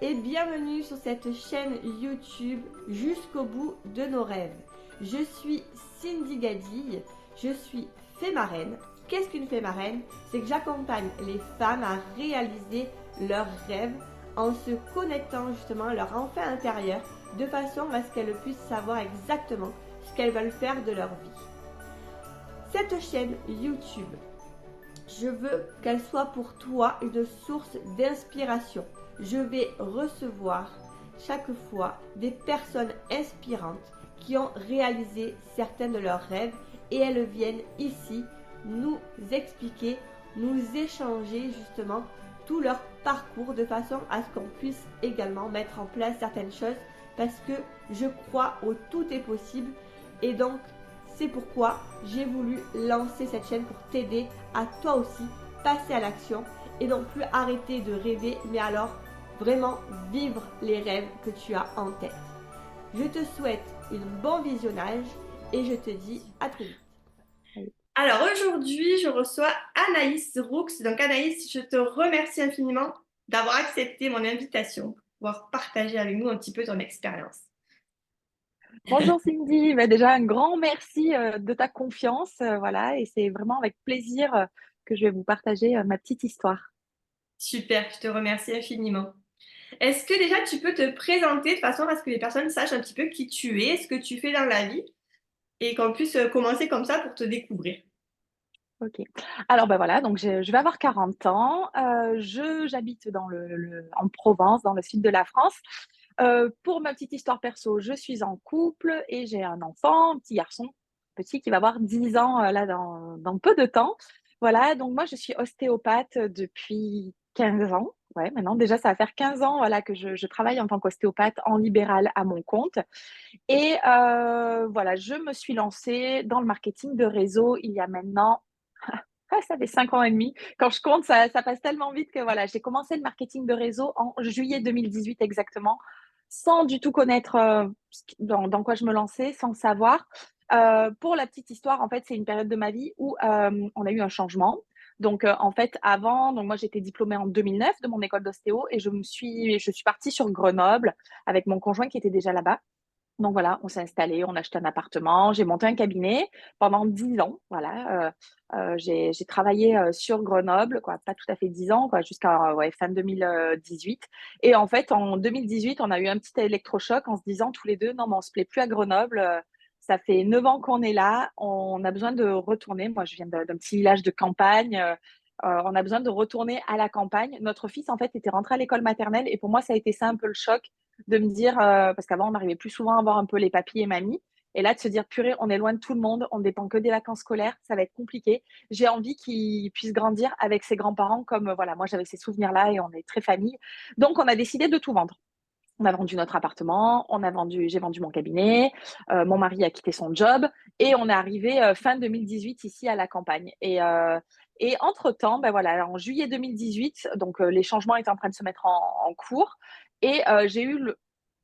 et bienvenue sur cette chaîne YouTube Jusqu'au bout de nos rêves. Je suis Cindy Gadille, je suis fée marraine. Qu'est-ce qu'une fée marraine? C'est que j'accompagne les femmes à réaliser leurs rêves en se connectant justement à leur enfant intérieur de façon à ce qu'elles puissent savoir exactement ce qu'elles veulent faire de leur vie. Cette chaîne YouTube, je veux qu'elle soit pour toi une source d'inspiration. Je vais recevoir chaque fois des personnes inspirantes qui ont réalisé certains de leurs rêves et elles viennent ici nous expliquer, nous échanger justement tout leur parcours de façon à ce qu'on puisse également mettre en place certaines choses parce que je crois au tout est possible et donc c'est pourquoi j'ai voulu lancer cette chaîne pour t'aider à toi aussi passer à l'action et non plus arrêter de rêver, mais alors vraiment vivre les rêves que tu as en tête. Je te souhaite un bon visionnage et je te dis à très vite. Alors aujourd'hui, je reçois Anaïs Roux. Donc Anaïs, je te remercie infiniment d'avoir accepté mon invitation pour pouvoir partager avec nous un petit peu ton expérience. Bonjour Cindy, déjà un grand merci de ta confiance, voilà, et c'est vraiment avec plaisir que je vais vous partager ma petite histoire. Super, je te remercie infiniment. Est-ce que déjà tu peux te présenter de façon à ce que les personnes sachent un petit peu qui tu es, ce que tu fais dans la vie et qu'on puisse commencer comme ça pour te découvrir? Ok. Alors ben voilà, donc je vais avoir 40 ans, j'habite en Provence, dans le sud de la France. Pour ma petite histoire perso, je suis en couple et j'ai un enfant, un petit garçon, petit qui va avoir 10 ans là dans peu de temps. Voilà, donc moi je suis ostéopathe depuis 15 ans. Ouais, maintenant déjà ça va faire 15 ans voilà, que je travaille en tant qu'ostéopathe en libéral à mon compte. Et voilà, je me suis lancée dans le marketing de réseau il y a maintenant, ça fait 5 ans et demi. Quand je compte, ça passe tellement vite que voilà, j'ai commencé le marketing de réseau en juillet 2018 exactement, sans du tout connaître dans quoi je me lançais, sans savoir. Pour la petite histoire, en fait, c'est une période de ma vie où on a eu un changement. Donc, en fait, avant, donc moi, j'étais diplômée en 2009 de mon école d'ostéo et je suis partie sur Grenoble avec mon conjoint qui était déjà là-bas. Donc voilà, on s'est installé, on a acheté un appartement, j'ai monté un cabinet pendant 10 ans. Voilà, j'ai travaillé sur Grenoble, quoi, pas tout à fait 10 ans, quoi, jusqu'à ouais, fin 2018. Et en fait, en 2018, on a eu un petit électrochoc en se disant tous les deux, non, mais on se plaît plus à Grenoble. Ça fait 9 ans qu'on est là, on a besoin de retourner. Moi, je viens d'un petit village de campagne. On a besoin de retourner à la campagne. Notre fils, en fait, était rentré à l'école maternelle et pour moi, ça a été ça un peu le choc de me dire, parce qu'avant, on arrivait plus souvent à voir un peu les papis et mamies. Et là, de se dire, purée, on est loin de tout le monde, on ne dépend que des vacances scolaires, ça va être compliqué. J'ai envie qu'il puisse grandir avec ses grands-parents, comme voilà, moi j'avais ces souvenirs-là et on est très famille. Donc, on a décidé de tout vendre. On a vendu notre appartement, j'ai vendu mon cabinet, mon mari a quitté son job et on est arrivé fin 2018 ici à la campagne. Et entre-temps, ben voilà, en juillet 2018, donc les changements étaient en train de se mettre en cours et j'ai eu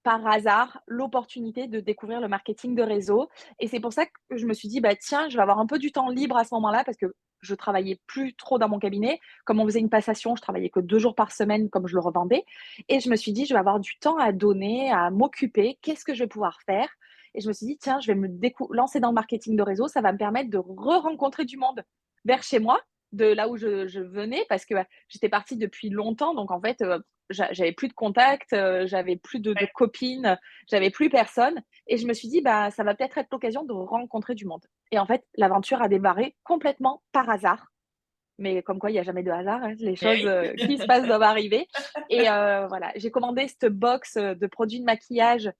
par hasard l'opportunité de découvrir le marketing de réseau. Et c'est pour ça que je me suis dit, bah, tiens, je vais avoir un peu du temps libre à ce moment-là parce que je travaillais plus trop dans mon cabinet. Comme on faisait une passation, je travaillais que 2 jours par semaine comme je le revendais. Et je me suis dit, je vais avoir du temps à donner, à m'occuper. Qu'est-ce que je vais pouvoir faire? Et je me suis dit, tiens, je vais lancer dans le marketing de réseau. Ça va me permettre de re-rencontrer du monde vers chez moi, de là où je venais, parce que j'étais partie depuis longtemps. Donc, en fait, j'avais plus de contacts, j'avais plus de Ouais. copines, j'avais plus personne. Et je me suis dit, bah, ça va peut-être être l'occasion de rencontrer du monde. Et en fait, l'aventure a démarré complètement par hasard. Mais comme quoi, il n'y a jamais de hasard, hein. Les Eh choses oui. qui se passent doivent arriver. Et voilà, j'ai commandé cette box de produits de maquillage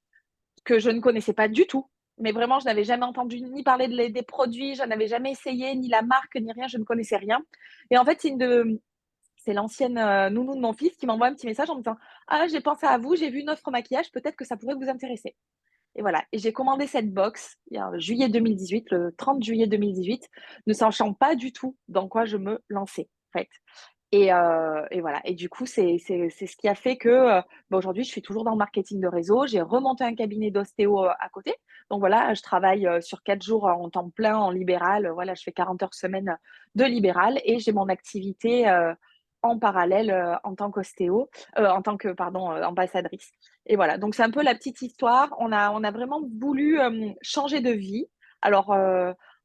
que je ne connaissais pas du tout. Mais vraiment, je n'avais jamais entendu ni parler des produits, je n'avais jamais essayé, ni la marque, ni rien, je ne connaissais rien. Et en fait, c'est l'ancienne nounou de mon fils qui m'envoie un petit message en me disant: «Ah, j'ai pensé à vous, j'ai vu une offre maquillage, peut-être que ça pourrait vous intéresser». Et voilà, et j'ai commandé cette box il y a juillet 2018, le 30 juillet 2018, ne sachant pas du tout dans quoi je me lançais, en fait. Et voilà, et du coup, c'est ce qui a fait que, bah, aujourd'hui, je suis toujours dans le marketing de réseau. J'ai remonté un cabinet d'ostéo, à côté. Donc voilà, je travaille, sur 4 jours en temps plein, en libéral, voilà, je fais 40 heures semaine de libéral et j'ai mon activité, en parallèle en tant qu'ostéo, en tant que, pardon, ambassadrice. Et voilà, donc c'est un peu la petite histoire. On a vraiment voulu changer de vie. Alors,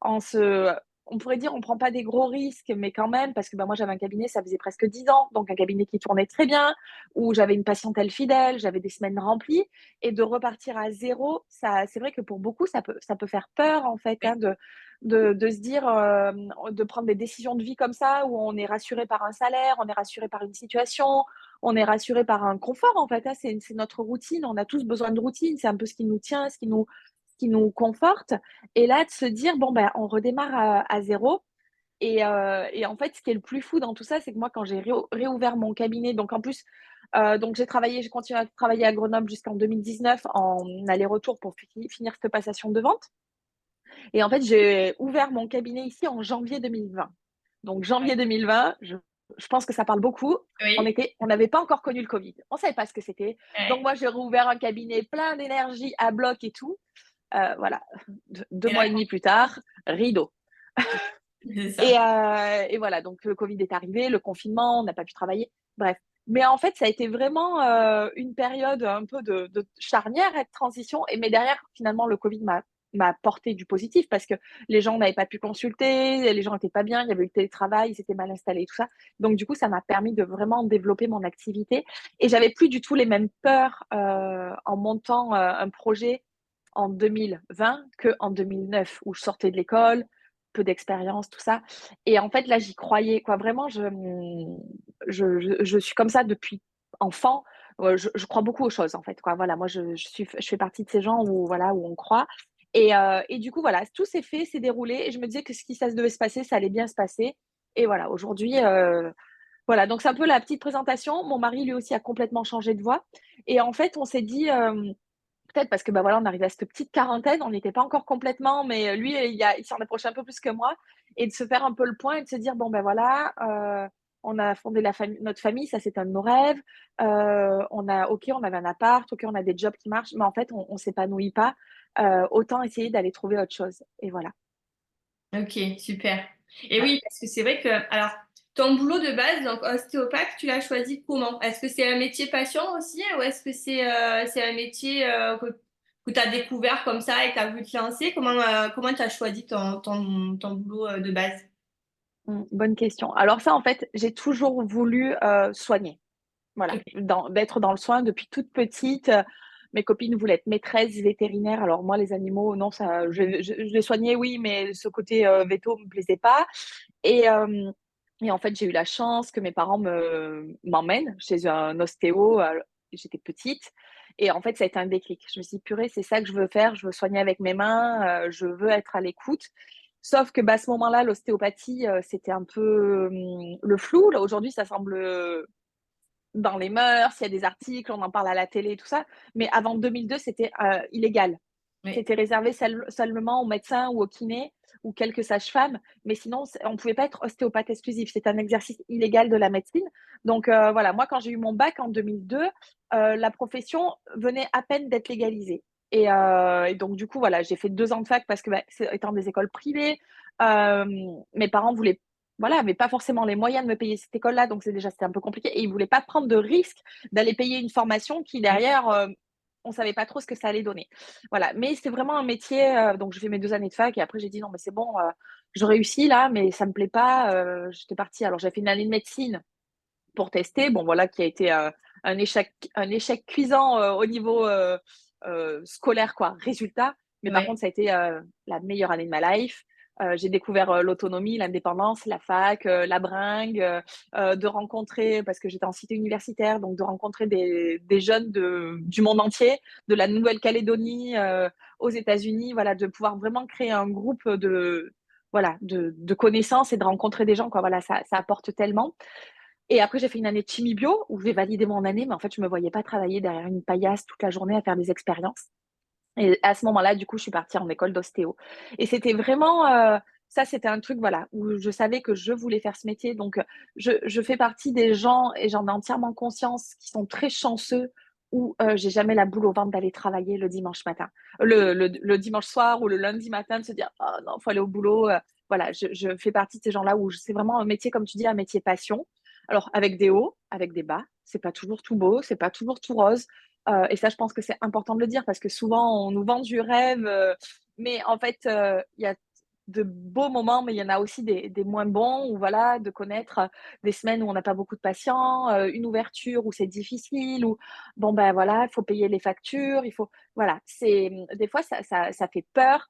en se, on pourrait dire on prend pas des gros risques, mais quand même, parce que moi j'avais un cabinet, ça faisait presque 10 ans, donc un cabinet qui tournait très bien, où j'avais une patientèle fidèle, j'avais des semaines remplies, et de repartir à zéro, ça, c'est vrai que pour beaucoup, ça peut faire peur en fait, hein, de se dire, de prendre des décisions de vie comme ça, où on est rassuré par un salaire, on est rassuré par une situation, on est rassuré par un confort en fait, hein, c'est notre routine, on a tous besoin de routine, c'est un peu ce qui nous tient, ce qui nous conforte. Et là, de se dire, bon, ben, on redémarre à zéro. Et en fait, ce qui est le plus fou dans tout ça, c'est que moi, quand j'ai réouvert mon cabinet, donc en plus, donc j'ai continué à travailler à Grenoble jusqu'en 2019 en aller-retour pour finir cette passation de vente. Et en fait, j'ai ouvert mon cabinet ici en janvier 2020. Donc janvier 2020, je pense que ça parle beaucoup. Oui. On n'avait pas encore connu le Covid. On ne savait pas ce que c'était. Donc Ouais. moi, j'ai rouvert un cabinet plein d'énergie à bloc et tout. Voilà, deux Et là, mois et demi plus tard, rideau. c'est Et, ça. et voilà, donc le Covid est arrivé, le confinement, on n'a pas pu travailler, bref. Mais en fait, ça a été vraiment une période un peu de charnière et de transition. Mais derrière, finalement, le Covid m'a porté du positif parce que les gens n'avaient pas pu consulter, les gens n'étaient pas bien, il y avait eu le télétravail, ils étaient mal installés, tout ça. Donc, du coup, ça m'a permis de vraiment développer mon activité. Et j'avais plus du tout les mêmes peurs en montant un projet en 2020 qu'en 2009, où je sortais de l'école, peu d'expérience, tout ça. Et en fait, là, j'y croyais, quoi. Vraiment, je suis comme ça depuis enfant. Je crois beaucoup aux choses, en fait, quoi. Voilà, moi, je fais partie de ces gens où, voilà, où on croit. Et du coup, voilà, tout s'est fait, s'est déroulé. Et je me disais que ce qui ça devait se passer, ça allait bien se passer. Et voilà, aujourd'hui, voilà, donc c'est un peu la petite présentation. Mon mari, lui aussi, a complètement changé de voie. Et en fait, on s'est dit, peut-être parce que, bah, voilà, on arrivait à cette petite quarantaine, on n'était pas encore complètement, mais lui, il s'en approchait un peu plus que moi. Et de se faire un peu le point et de se dire: «Bon, ben, voilà, on a fondé notre famille, ça, c'est un de nos rêves. OK, on avait un appart, OK, on a des jobs qui marchent, mais en fait, on s'épanouit pas. Autant essayer d'aller trouver autre chose» et voilà. Ok, super. Et oui, parce que c'est vrai que, alors, ton boulot de base, donc ostéopathe, tu l'as choisi comment? Est-ce que c'est un métier passion aussi, ou est-ce que c'est un métier que tu as découvert comme ça et tu as voulu te lancer? Comment tu as choisi ton boulot de base? Bonne question. Alors ça, en fait, j'ai toujours voulu, soigner. Voilà, Ok. d'être dans le soin depuis toute petite. Mes copines voulaient être maîtresses vétérinaires. Alors moi, les animaux, non, ça, je les soignais, oui, mais ce côté véto me plaisait pas. Et, et en fait, j'ai eu la chance que mes parents m'emmènent chez un ostéo. J'étais petite. Et en fait, ça a été un déclic. Je me suis dit, purée, c'est ça que je veux faire. Je veux soigner avec mes mains. Je veux être à l'écoute. Sauf que bah, à ce moment-là, l'ostéopathie, c'était un peu le flou. Là, aujourd'hui, ça semble dans les mœurs, il y a des articles, on en parle à la télé, tout ça. Mais avant 2002, c'était illégal. Oui. C'était réservé seulement aux médecins ou aux kinés ou quelques sages-femmes. Mais sinon, on ne pouvait pas être ostéopathe exclusif. C'est un exercice illégal de la médecine. Donc voilà, moi, quand j'ai eu mon bac en 2002, la profession venait à peine d'être légalisée. Et donc, du coup, voilà, j'ai fait 2 ans de fac parce que, bah, étant des écoles privées, euh, mes parents voulaient voilà, avaient pas forcément les moyens de me payer cette école-là, donc c'était un peu compliqué. Et ils voulaient pas prendre de risque d'aller payer une formation qui Oui. derrière, on savait pas trop ce que ça allait donner. Voilà, mais c'était vraiment un métier. Donc, je fais mes 2 années de fac et après j'ai dit non, mais c'est bon, je réussis là, mais ça me plaît pas. J'étais partie. Alors, j'ai fait une année de médecine pour tester. Bon, voilà, qui a été un échec cuisant au niveau scolaire, quoi, résultat. Mais par Oui. contre, ça a été la meilleure année de ma life. J'ai découvert l'autonomie, l'indépendance, la fac, la bringue, de rencontrer, parce que j'étais en cité universitaire, donc de rencontrer des jeunes du monde entier, de la Nouvelle-Calédonie aux États-Unis, voilà, de pouvoir vraiment créer un groupe voilà, de connaissances et de rencontrer des gens, quoi. Voilà, ça apporte tellement. Et après, j'ai fait une année de chimie bio où j'ai validé mon année, mais en fait, je me voyais pas travailler derrière une paillasse toute la journée à faire des expériences. Et à ce moment-là, du coup, je suis partie en école d'ostéo. Et c'était vraiment, ça, c'était un truc, voilà, où je savais que je voulais faire ce métier. Donc, je fais partie des gens, et j'en ai entièrement conscience, qui sont très chanceux, où j'ai jamais la boule au ventre d'aller travailler le dimanche matin, le dimanche soir ou le lundi matin, de se dire, oh non, faut aller au boulot. Voilà, je fais partie de ces gens-là où c'est vraiment un métier, comme tu dis, un métier passion. Alors, avec des hauts, avec des bas, c'est pas toujours tout beau, c'est pas toujours tout rose. Et ça, je pense que c'est important de le dire parce que souvent, on nous vend du rêve, mais en fait, il y a de beaux moments, mais il y en a aussi des moins bons, ou voilà, de connaître des semaines où on n'a pas beaucoup de patients, une ouverture où c'est difficile, ou bon, ben voilà, il faut payer les factures, il faut, voilà, des fois, ça fait peur.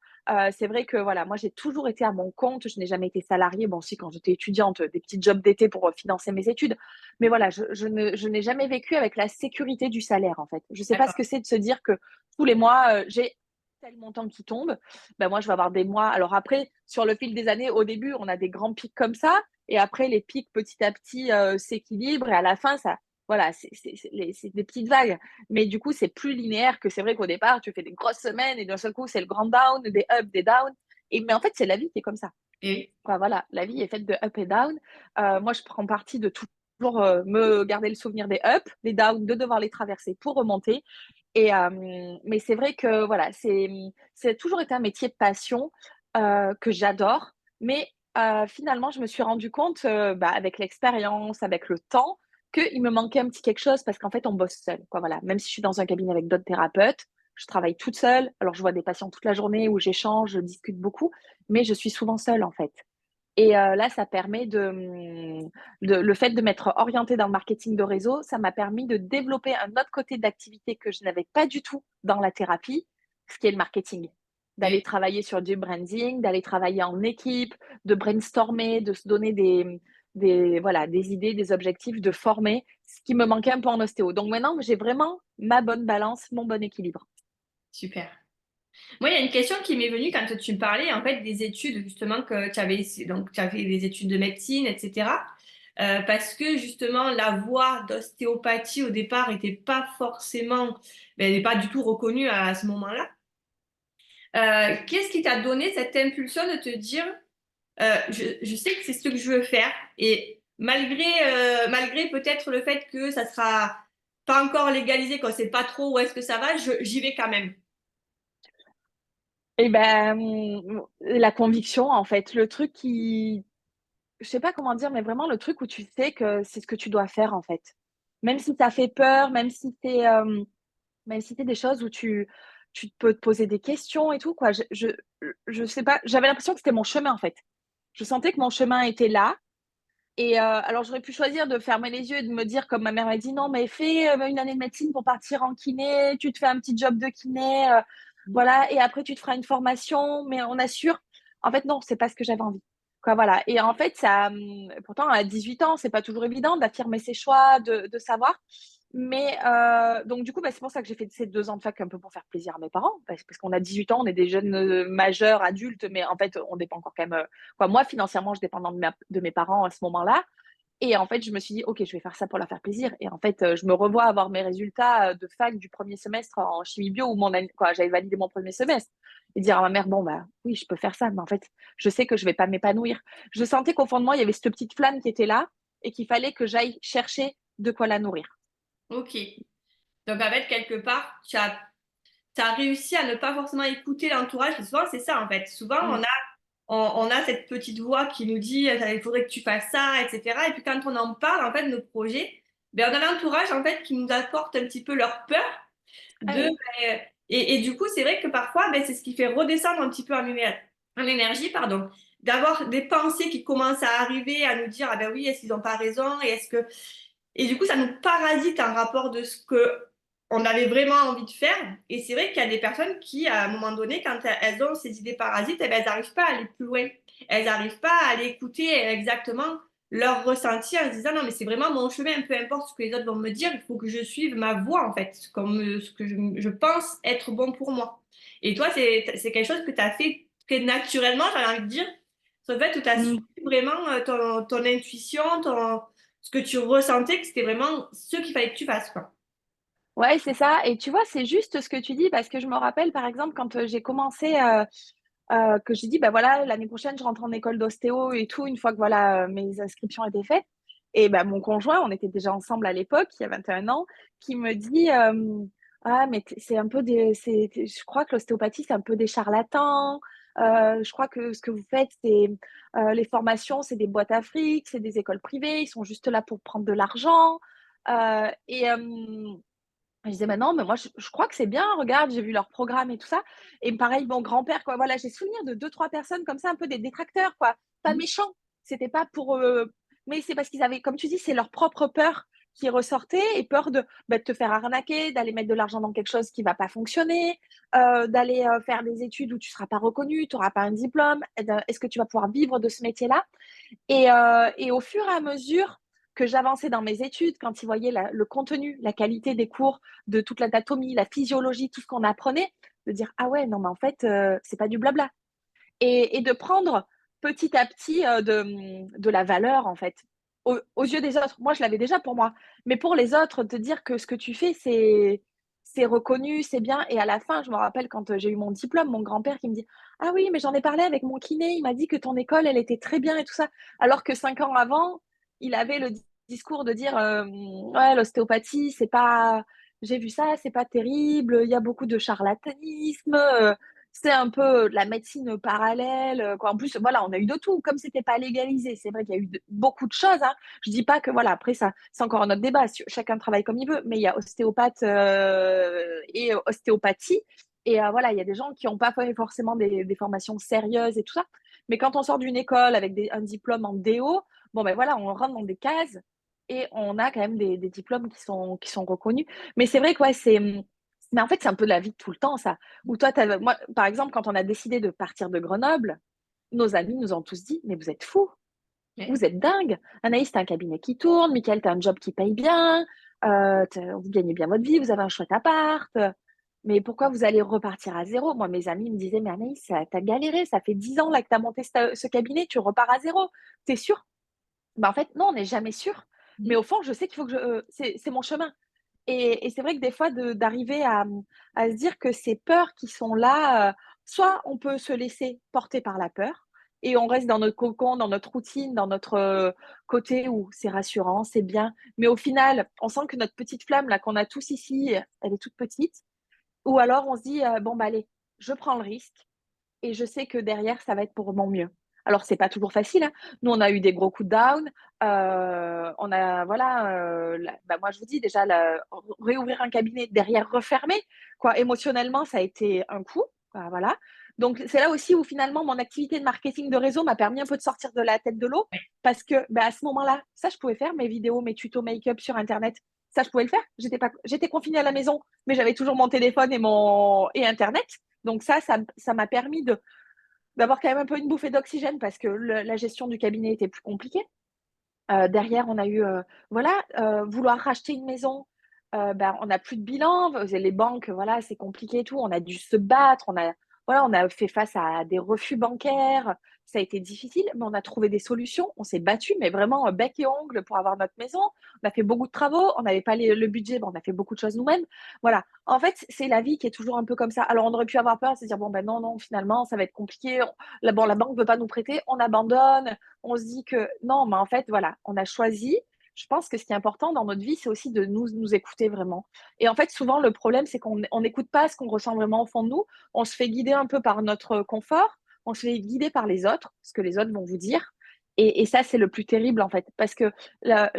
C'est vrai que voilà, moi j'ai toujours été à mon compte, je n'ai jamais été salariée. Bon, si, quand j'étais étudiante, des petits jobs d'été pour financer mes études. Mais voilà, je n'ai jamais vécu avec la sécurité du salaire, en fait. Je ne sais pas ce que D'accord. c'est de se dire que tous les mois, j'ai tel montant qui tombe. Ben moi, je vais avoir des mois. Alors après, sur le fil des années, au début, on a des grands pics comme ça. Et après, les pics petit à petit s'équilibrent. Et à la fin, ça, voilà, c'est des petites vagues. Mais du coup, c'est plus linéaire que c'est vrai qu'au départ, tu fais des grosses semaines et d'un seul coup, c'est le grand down, des ups, des downs. Mais en fait, c'est la vie qui est comme ça. Et Quoi, voilà, la vie est faite de up et down. Moi, je prends parti de toujours me garder le souvenir des ups, des downs, de devoir les traverser pour remonter. Mais c'est vrai que voilà, c'est toujours été un métier de passion que j'adore. Mais finalement, je me suis rendu compte, avec l'expérience, avec le temps, qu'il me manquait un petit quelque chose parce qu'en fait, on bosse seul. Quoi, voilà. Même si je suis dans un cabinet avec d'autres thérapeutes, je travaille toute seule. Alors, je vois des patients toute la journée où j'échange, je discute beaucoup, mais je suis souvent seule en fait. Et là, ça permet le fait de m'être orientée dans le marketing de réseau, ça m'a permis de développer un autre côté d'activité que je n'avais pas du tout dans la thérapie, ce qui est le marketing. D'aller travailler sur du branding, d'aller travailler en équipe, de brainstormer, de se donner voilà, des idées, des objectifs, de former, ce qui me manquait un peu en ostéo. Donc maintenant, j'ai vraiment ma bonne balance, mon bon équilibre. super. Moi, il y a une question qui m'est venue quand tu me parlais en fait des études justement que tu avais donc tu as fait des études de médecine, etc. Parce que justement la voie d'ostéopathie au départ était pas forcément, ben, elle n'est pas du tout reconnue à ce moment-là. Qu'est-ce qui t'a donné cette impulsion de te dire je sais que c'est ce que je veux faire et malgré peut-être le fait que ça sera pas encore légalisé, qu'on sait pas trop où est-ce que ça va, j'y vais quand même. Et ben, la conviction, en fait, le truc qui, je sais pas comment dire, mais vraiment le truc où tu sais que c'est ce que tu dois faire, en fait. Même si ça fait peur, même si c'est des choses où tu peux te poser des questions et tout, quoi. Je sais pas, j'avais l'impression que c'était mon chemin, en fait. Je sentais que mon chemin était là. Et alors j'aurais pu choisir de fermer les yeux et de me dire, comme ma mère m'a dit: «Non, mais fais, une année de médecine pour partir en kiné, tu te fais un petit job de kiné, voilà, et après tu te feras une formation, mais on assure». En fait, non, c'est pas ce que j'avais envie. Quoi, voilà. Et en fait, pourtant à 18 ans, c'est pas toujours évident d'affirmer ses choix, de savoir. Mais donc du coup, c'est pour ça que j'ai fait ces 2 ans de fac un peu pour faire plaisir à mes parents, parce qu'on a 18 ans, on est des jeunes, majeurs, adultes, mais en fait, on dépend encore quand même, quoi. Moi, financièrement, je dépends de mes parents à ce moment-là. Et en fait, je me suis dit: «OK, je vais faire ça pour leur faire plaisir». Et en fait, je me revois avoir mes résultats, de fac du premier semestre en chimie bio où mon année, quoi, j'avais validé mon premier semestre, et dire à ma mère: «Bon, bah, oui, je peux faire ça, mais en fait, je sais que je vais pas m'épanouir». Je sentais qu'au fond de moi, il y avait cette petite flamme qui était là et qu'il fallait que j'aille chercher de quoi la nourrir. Ok. Donc en fait, quelque part, t'as réussi à ne pas forcément écouter l'entourage. Et souvent, c'est ça en fait. Souvent, Mmh. on a cette petite voix qui nous dit il faudrait que tu fasses ça, etc. Et puis quand on en parle, en fait, de nos projets, ben, on a l'entourage en fait qui nous apporte un petit peu leur peur Ah de. oui. Et du coup, c'est vrai que parfois, ben, c'est ce qui fait redescendre un petit peu en énergie, pardon, d'avoir des pensées qui commencent à arriver, à nous dire ah ben oui, est-ce qu'ils n'ont pas raison et est-ce que et du coup, ça nous parasite un rapport de ce que on avait vraiment envie de faire. Et c'est vrai qu'il y a des personnes qui, à un moment donné, quand elles ont ces idées parasites, eh ben, elles n'arrivent pas à aller plus loin. Elles n'arrivent pas à aller écouter exactement leur ressenti en se disant non, mais c'est vraiment mon chemin, peu importe ce que les autres vont me dire, il faut que je suive ma voie, en fait, comme ce que je pense être bon pour moi. Et toi, c'est quelque chose que tu as fait très naturellement, j'ai envie de dire, ce fait où tu as suivi Mmh. vraiment ton intuition, ce que tu ressentais que c'était vraiment ce qu'il fallait que tu fasses, quoi. Ouais, c'est ça. Et tu vois, c'est juste ce que tu dis parce que je me rappelle, par exemple, quand, j'ai commencé, que j'ai dit: «Bah, voilà, l'année prochaine, je rentre en école d'ostéo et tout», une fois que voilà, mes inscriptions étaient faites. Et bah, mon conjoint, on était déjà ensemble à l'époque, il y a 21 ans, qui me dit, «Ah mais c'est un peu des c'est je crois que l'ostéopathie, c'est un peu des charlatans, Je crois que ce que vous faites, c'est les formations, c'est des boîtes à fric, c'est des écoles privées, ils sont juste là pour prendre de l'argent. Et je disais: «Mais non, mais moi je crois que c'est bien, regarde, j'ai vu leur programme et tout ça». Et pareil, mon grand-père, quoi, voilà, j'ai souvenir de deux trois personnes comme ça, un peu des détracteurs, quoi. Pas Mmh. méchants, c'était pas pour, mais c'est parce qu'ils avaient, comme tu dis, c'est leur propre peur qui ressortait, et peur de, bah, de te faire arnaquer, d'aller mettre de l'argent dans quelque chose qui va pas fonctionner, d'aller, faire des études où tu seras pas reconnu, tu auras pas un diplôme. Et de est-ce que tu vas pouvoir vivre de ce métier-là? Et au fur et à mesure que j'avançais dans mes études, quand ils voyaient le contenu, la qualité des cours, de toute l'anatomie, la physiologie, tout ce qu'on apprenait, de dire: «Ah ouais, non mais en fait, c'est pas du blabla». Et de prendre petit à petit, de la valeur en fait, aux yeux des autres. Moi, je l'avais déjà pour moi, mais pour les autres, de dire que ce que tu fais, c'est reconnu, c'est bien. Et à la fin, je me rappelle quand, j'ai eu mon diplôme, mon grand-père qui me dit: «Ah oui, mais j'en ai parlé avec mon kiné, il m'a dit que ton école, elle était très bien et tout ça». Alors que 5 ans avant, il avait le discours de dire, «Ouais, l'ostéopathie, c'est pas, j'ai vu ça, c'est pas terrible, il y a beaucoup de charlatanisme, c'est un peu de la médecine parallèle, quoi». En plus, voilà, on a eu de tout. Comme c'était pas légalisé, c'est vrai qu'il y a eu beaucoup de choses, hein. Je dis pas que voilà, après ça, c'est encore un autre débat. Chacun travaille comme il veut, mais il y a ostéopathe et ostéopathie. Et voilà, il y a des gens qui n'ont pas fait forcément des formations sérieuses et tout ça. Mais quand on sort d'une école avec un diplôme en DO, bon ben voilà, on rentre dans des cases et on a quand même des diplômes qui sont reconnus. Mais c'est vrai que ouais, mais en fait, c'est un peu la vie de tout le temps, ça. Ou toi, moi, par exemple, quand on a décidé de partir de Grenoble, nos amis nous ont tous dit: «Mais vous êtes fous, Ouais. vous êtes dingues. Anaïs, tu as un cabinet qui tourne, Michael, tu as un job qui paye bien, vous gagnez bien votre vie, vous avez un chouette appart, mais pourquoi vous allez repartir à zéro?» Moi, mes amis me disaient: «Mais Anaïs, tu as galéré, ça fait 10 ans là que tu as monté ce cabinet, tu repars à zéro. Tu es sûre?» Bah, en fait, non, on n'est jamais sûr, mais Mmh. au fond, je sais qu'il faut que c'est mon chemin. Et c'est vrai que des fois d'arriver à se dire que ces peurs qui sont là, soit on peut se laisser porter par la peur et on reste dans notre cocon, dans notre routine, dans notre, côté où c'est rassurant, c'est bien, mais au final, on sent que notre petite flamme là qu'on a tous ici, elle est toute petite. Ou alors on se dit: «Bon, bah, allez, je prends le risque et je sais que derrière ça va être pour mon mieux». Alors c'est pas toujours facile, hein. Nous, on a eu des gros coups de down, on a voilà, bah, moi je vous dis déjà réouvrir un cabinet, derrière refermer, quoi. Émotionnellement, ça a été un coup, bah, voilà. Donc c'est là aussi où finalement mon activité de marketing de réseau m'a permis un peu de sortir de la tête de l'eau parce que, bah, à ce moment-là, ça je pouvais faire mes vidéos, mes tutos make-up sur internet, ça je pouvais le faire. J'étais confinée à la maison, mais j'avais toujours mon téléphone et internet. Donc ça m'a permis d'avoir quand même un peu une bouffée d'oxygène parce que la gestion du cabinet était plus compliquée. Derrière, on a eu, voilà, vouloir racheter une maison, bah, on n'a plus de bilan, les banques, voilà, c'est compliqué et tout. On a dû se battre, voilà, on a fait face à des refus bancaires. Ça a été difficile, mais on a trouvé des solutions. On s'est battu, mais vraiment, bec et ongles pour avoir notre maison. On a fait beaucoup de travaux, on n'avait pas le budget, on a fait beaucoup de choses nous-mêmes. Voilà. En fait, c'est la vie qui est toujours un peu comme ça. Alors on aurait pu avoir peur, se dire: «Bon, ben non, non, finalement, ça va être compliqué, la banque ne veut pas nous prêter», on abandonne. On se dit que non, mais en fait, voilà, on a choisi. Je pense que ce qui est important dans notre vie, c'est aussi de nous écouter vraiment. Et en fait, souvent, le problème, c'est qu'on n'écoute pas ce qu'on ressent vraiment au fond de nous. On se fait guider un peu par notre confort, on se fait guider par les autres, ce que les autres vont vous dire. Et ça, c'est le plus terrible, en fait, parce que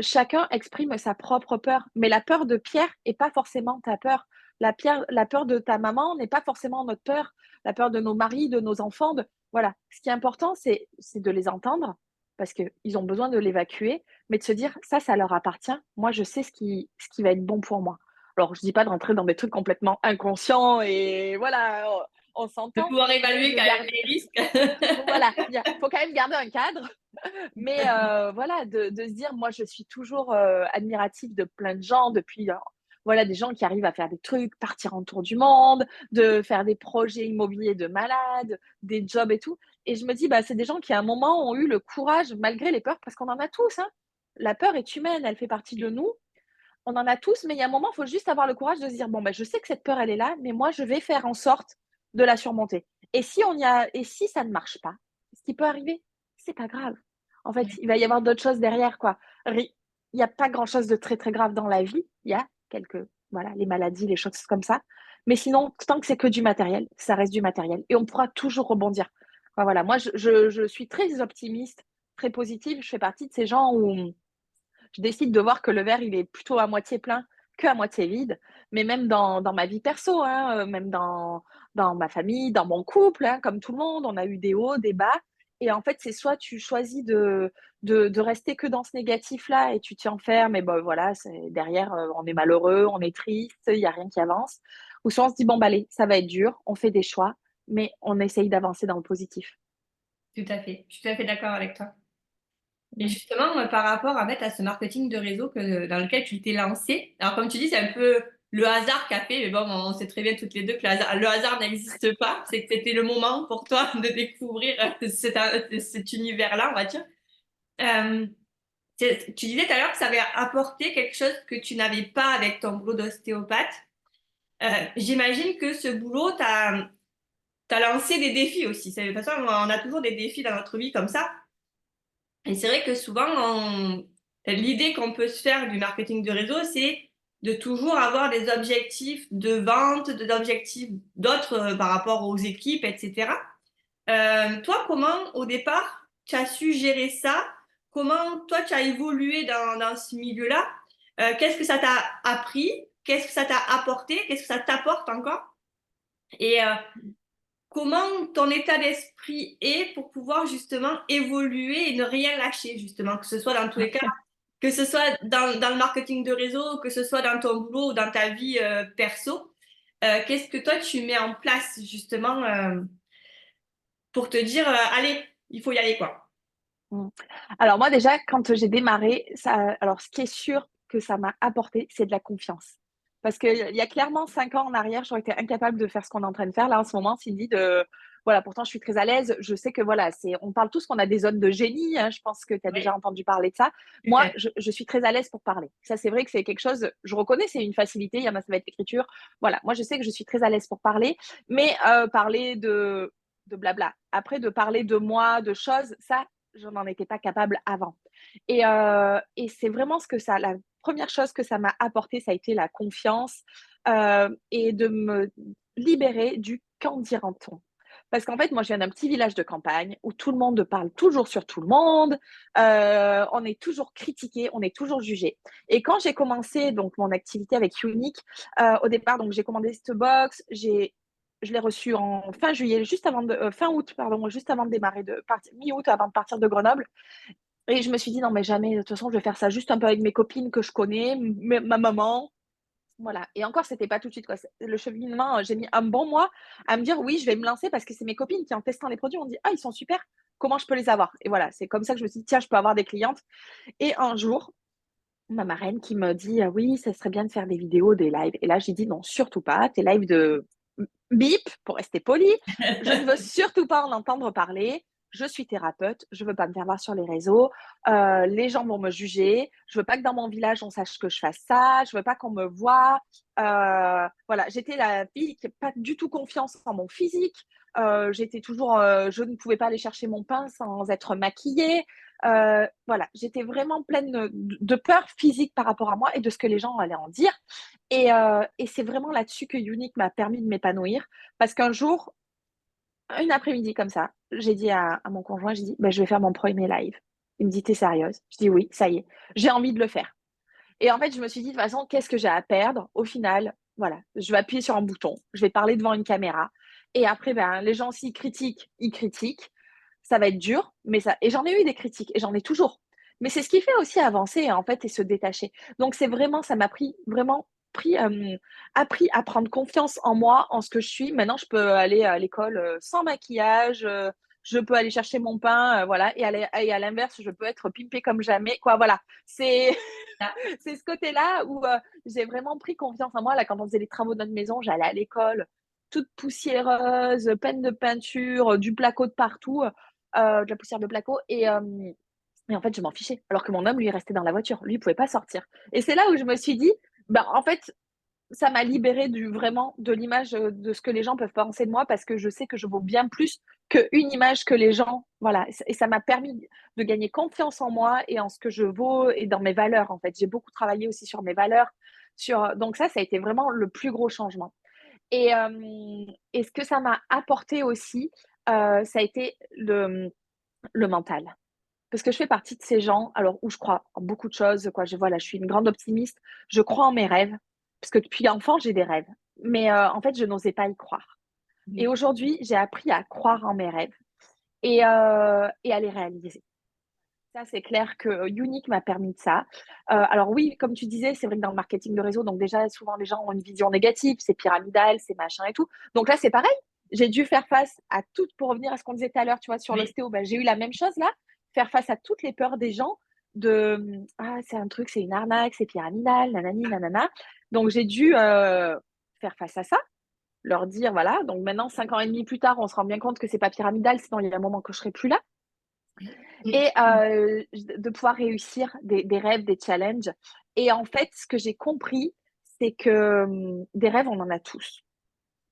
chacun exprime sa propre peur. Mais la peur de Pierre n'est pas forcément ta peur. La peur de ta maman n'est pas forcément notre peur. La peur de nos maris, de nos enfants. Voilà. Ce qui est important, c'est de les entendre parce qu'ils ont besoin de l'évacuer, mais de se dire: Ça leur appartient. Moi, je sais ce qui va être bon pour moi». Alors, je dis pas de rentrer dans des trucs complètement inconscients et voilà, on De s'entend, pouvoir mais évaluer de quand même garder les risques. voilà, il faut quand même garder un cadre, mais voilà, de se dire: «Moi, je suis toujours, admirative de plein de gens depuis, voilà, des gens qui arrivent à faire des trucs, partir en tour du monde, de faire des projets immobiliers de malades, des jobs et tout». Et je me dis: «Bah, c'est des gens qui, à un moment, ont eu le courage malgré les peurs», parce qu'on en a tous, hein. La peur est humaine, elle fait partie de nous. On en a tous, mais il y a un moment, il faut juste avoir le courage de se dire: «Bon, bah, je sais que cette peur, elle est là, mais moi, je vais faire en sorte de la surmonter». Et si ça ne marche pas, ce qui peut arriver, c'est pas grave. En fait, il va y avoir d'autres choses derrière, quoi. Ri Il y a pas grand-chose de très, très grave dans la vie. Il y a quelques voilà, les maladies, les choses comme ça. Mais sinon, tant que c'est que du matériel, ça reste du matériel et on pourra toujours rebondir. Voilà, moi, je suis très optimiste, très positive. Je fais partie de ces gens où je décide de voir que le verre, il est plutôt à moitié plein qu'à moitié vide. Mais même dans ma vie perso, hein, même dans ma famille, dans mon couple, hein, comme tout le monde, on a eu des hauts, des bas. Et en fait, c'est soit tu choisis de rester que dans ce négatif-là et tu t'y enfermes et ben voilà, derrière, on est malheureux, on est triste, il n'y a rien qui avance. Ou soit on se dit, bon, bah, allez, ça va être dur, on fait des choix, mais on essaye d'avancer dans le positif. Tout à fait. Je suis tout à fait d'accord avec toi. Et Mm. justement, par rapport en fait, à ce marketing de réseau dans lequel tu t'es lancé, alors comme tu dis, c'est un peu le hasard qui a fait, mais bon, on sait très bien toutes les deux que le hasard n'existe pas, c'est que c'était le moment pour toi de découvrir cet univers-là, on va dire. Euh, Tu disais tout à l'heure que ça avait apporté quelque chose que tu n'avais pas avec ton boulot d'ostéopathe. J'imagine que ce boulot t'as lancé des défis aussi. De toute façon, on a toujours des défis dans notre vie comme ça. Et c'est vrai que souvent, l'idée qu'on peut se faire du marketing de réseau, c'est de toujours avoir des objectifs de vente, des objectifs d'autres par rapport aux équipes, etc. Toi, comment, au départ, tu as su gérer ça? Comment, toi, tu as évolué dans ce milieu-là? Qu'est-ce que ça t'a appris? Qu'est-ce que ça t'a apporté? Qu'est-ce que ça t'apporte encore? Et comment ton état d'esprit est pour pouvoir justement évoluer et ne rien lâcher, justement, que ce soit dans tous les cas, que ce soit dans le marketing de réseau, que ce soit dans ton boulot ou dans ta vie perso. Qu'est-ce que toi, tu mets en place, justement, pour te dire, allez, il faut y aller, quoi. Mm. Alors moi déjà, quand j'ai démarré, alors ce qui est sûr que ça m'a apporté, c'est de la confiance. Parce qu'il y a clairement 5 ans en arrière, j'aurais été incapable de faire ce qu'on est en train de faire. Là, en ce moment, Cindy, voilà, pourtant je suis très à l'aise. Je sais que voilà, on parle tous qu'on a des zones de génie, hein. Je pense que tu as Oui, déjà entendu parler de ça. tout Moi, à fait. je suis très à l'aise pour parler. Ça, c'est vrai que c'est quelque chose, je reconnais, c'est une facilité. Il y en a, ça va être l'écriture. Voilà, moi, je sais que je suis très à l'aise pour parler, mais parler de blabla. Après, de parler de moi, de choses, ça, je n'en étais pas capable avant. Et c'est vraiment la première chose que ça m'a apporté, ça a été la confiance et de me libérer du qu'en dira-t-on. Parce qu'en fait, moi, je viens d'un petit village de campagne où tout le monde parle toujours sur tout le monde, on est toujours critiqué, on est toujours jugé. Et quand j'ai commencé donc mon activité avec Unique, au départ, donc j'ai commandé cette box, je l'ai reçu en fin juillet, fin août, pardon, juste avant de démarrer mi-août, avant de partir de Grenoble. Et je me suis dit, non, mais jamais, de toute façon, je vais faire ça juste un peu avec mes copines que je connais, ma maman. Voilà. Et encore, c'était pas tout de suite, quoi. Le cheminement, j'ai mis un bon mois à me dire, oui, je vais me lancer parce que c'est mes copines qui, en testant les produits, ont dit, ah, ils sont super, comment je peux les avoir? Et voilà, c'est comme ça que je me suis dit, tiens, je peux avoir des clientes. Et un jour, ma marraine qui me dit, ah oui, ça serait bien de faire des vidéos, des lives. Et là, j'ai dit, non, surtout pas, tes lives de bip, pour rester poli, je ne veux surtout pas en entendre parler. Je suis thérapeute, je veux pas me faire voir sur les réseaux. Les gens vont me juger. Je veux pas que dans mon village on sache que je fasse ça. Je veux pas qu'on me voie. Voilà, j'étais la fille qui n'a pas du tout confiance en mon physique. J'étais toujours, je ne pouvais pas aller chercher mon pain sans être maquillée. Voilà, j'étais vraiment pleine de peur physique par rapport à moi et de ce que les gens allaient en dire. Et c'est vraiment là-dessus que Unique m'a permis de m'épanouir. Parce qu'un jour, une après-midi comme ça, j'ai dit à mon conjoint, j'ai dit, bah, je vais faire mon premier live. Il me dit, t'es sérieuse? Je dis, oui, ça y est, j'ai envie de le faire. Et en fait, je me suis dit, de toute façon, qu'est-ce que j'ai à perdre? Au final, voilà, je vais appuyer sur un bouton, je vais parler devant une caméra. Et après, ben, les gens, s'ils critiquent, ils critiquent. Ça va être dur, mais ça. Et j'en ai eu des critiques, et j'en ai toujours. Mais c'est ce qui fait aussi avancer, en fait, et se détacher. Donc, c'est vraiment, ça m'a appris à prendre confiance en moi, en ce que je suis. Maintenant, je peux aller à l'école sans maquillage, je peux aller chercher mon pain, voilà. Et à l'inverse, je peux être pimpée comme jamais, quoi. Voilà. C'est Ah, c'est ce côté-là où j'ai vraiment pris confiance en moi. Là, quand on faisait les travaux de notre maison, j'allais à l'école toute poussiéreuse, pleine de peinture, du placo de partout, de la poussière de placo. Et en fait, je m'en fichais. Alors que mon homme, lui, restait dans la voiture. Lui, il pouvait pas sortir. Et c'est là où je me suis dit, bah, en fait, ça m'a libérée vraiment de l'image de ce que les gens peuvent penser de moi parce que je sais que je vaux bien plus qu'une image que les gens. Voilà. Et ça m'a permis de gagner confiance en moi et en ce que je vaux et dans mes valeurs. En fait, j'ai beaucoup travaillé aussi sur mes valeurs. Donc ça a été vraiment le plus gros changement. Et, et ce que ça m'a apporté aussi, ça a été le mental. Parce que je fais partie de ces gens, alors où je crois en beaucoup de choses, quoi. Voilà, je suis une grande optimiste. Je crois en mes rêves, parce que depuis enfant, j'ai des rêves. Mais en fait, je n'osais pas y croire. Et Mhm. aujourd'hui, j'ai appris à croire en mes rêves et à les réaliser. Ça, c'est clair que Unique m'a permis de ça. Alors oui, comme tu disais, c'est vrai que dans le marketing de réseau, donc déjà, souvent, les gens ont une vision négative, c'est pyramidal, c'est machin et tout. Donc là, c'est pareil. J'ai dû faire face à toutes, pour revenir à ce qu'on disait tout à l'heure, tu vois, sur Oui. l'ostéo, ben, j'ai eu la même chose là, faire face à toutes les peurs des gens de ah, c'est un truc, c'est une arnaque, c'est pyramidal, nanani, nanana. Donc j'ai dû faire face à ça, leur dire voilà. Donc maintenant, 5 ans et demi plus tard, on se rend bien compte que c'est pas pyramidal, sinon il y a un moment que je serai plus là et de pouvoir réussir des rêves, des challenges. Et en fait, ce que j'ai compris, c'est que des rêves, on en a tous.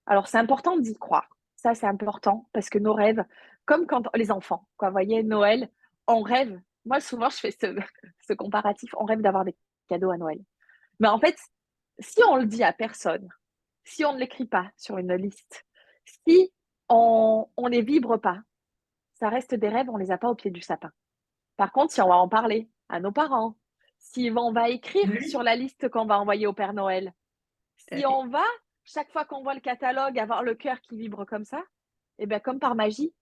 Alors, c'est important d'y croire. Ça, c'est important parce que nos rêves, comme quand les enfants, quoi, vous voyez, Noël, on rêve. Moi, souvent, je fais ce comparatif. On rêve d'avoir des cadeaux à Noël. Mais en fait, si on le dit à personne, si on ne l'écrit pas sur une liste, si on les vibre pas, ça reste des rêves, on les a pas au pied du sapin. Par contre, si on va en parler à nos parents, si on va écrire sur Oui, la liste qu'on va envoyer au Père Noël, tout à si fait. on va, chaque fois qu'on voit le catalogue, avoir le cœur qui vibre comme ça, et bien comme par magie,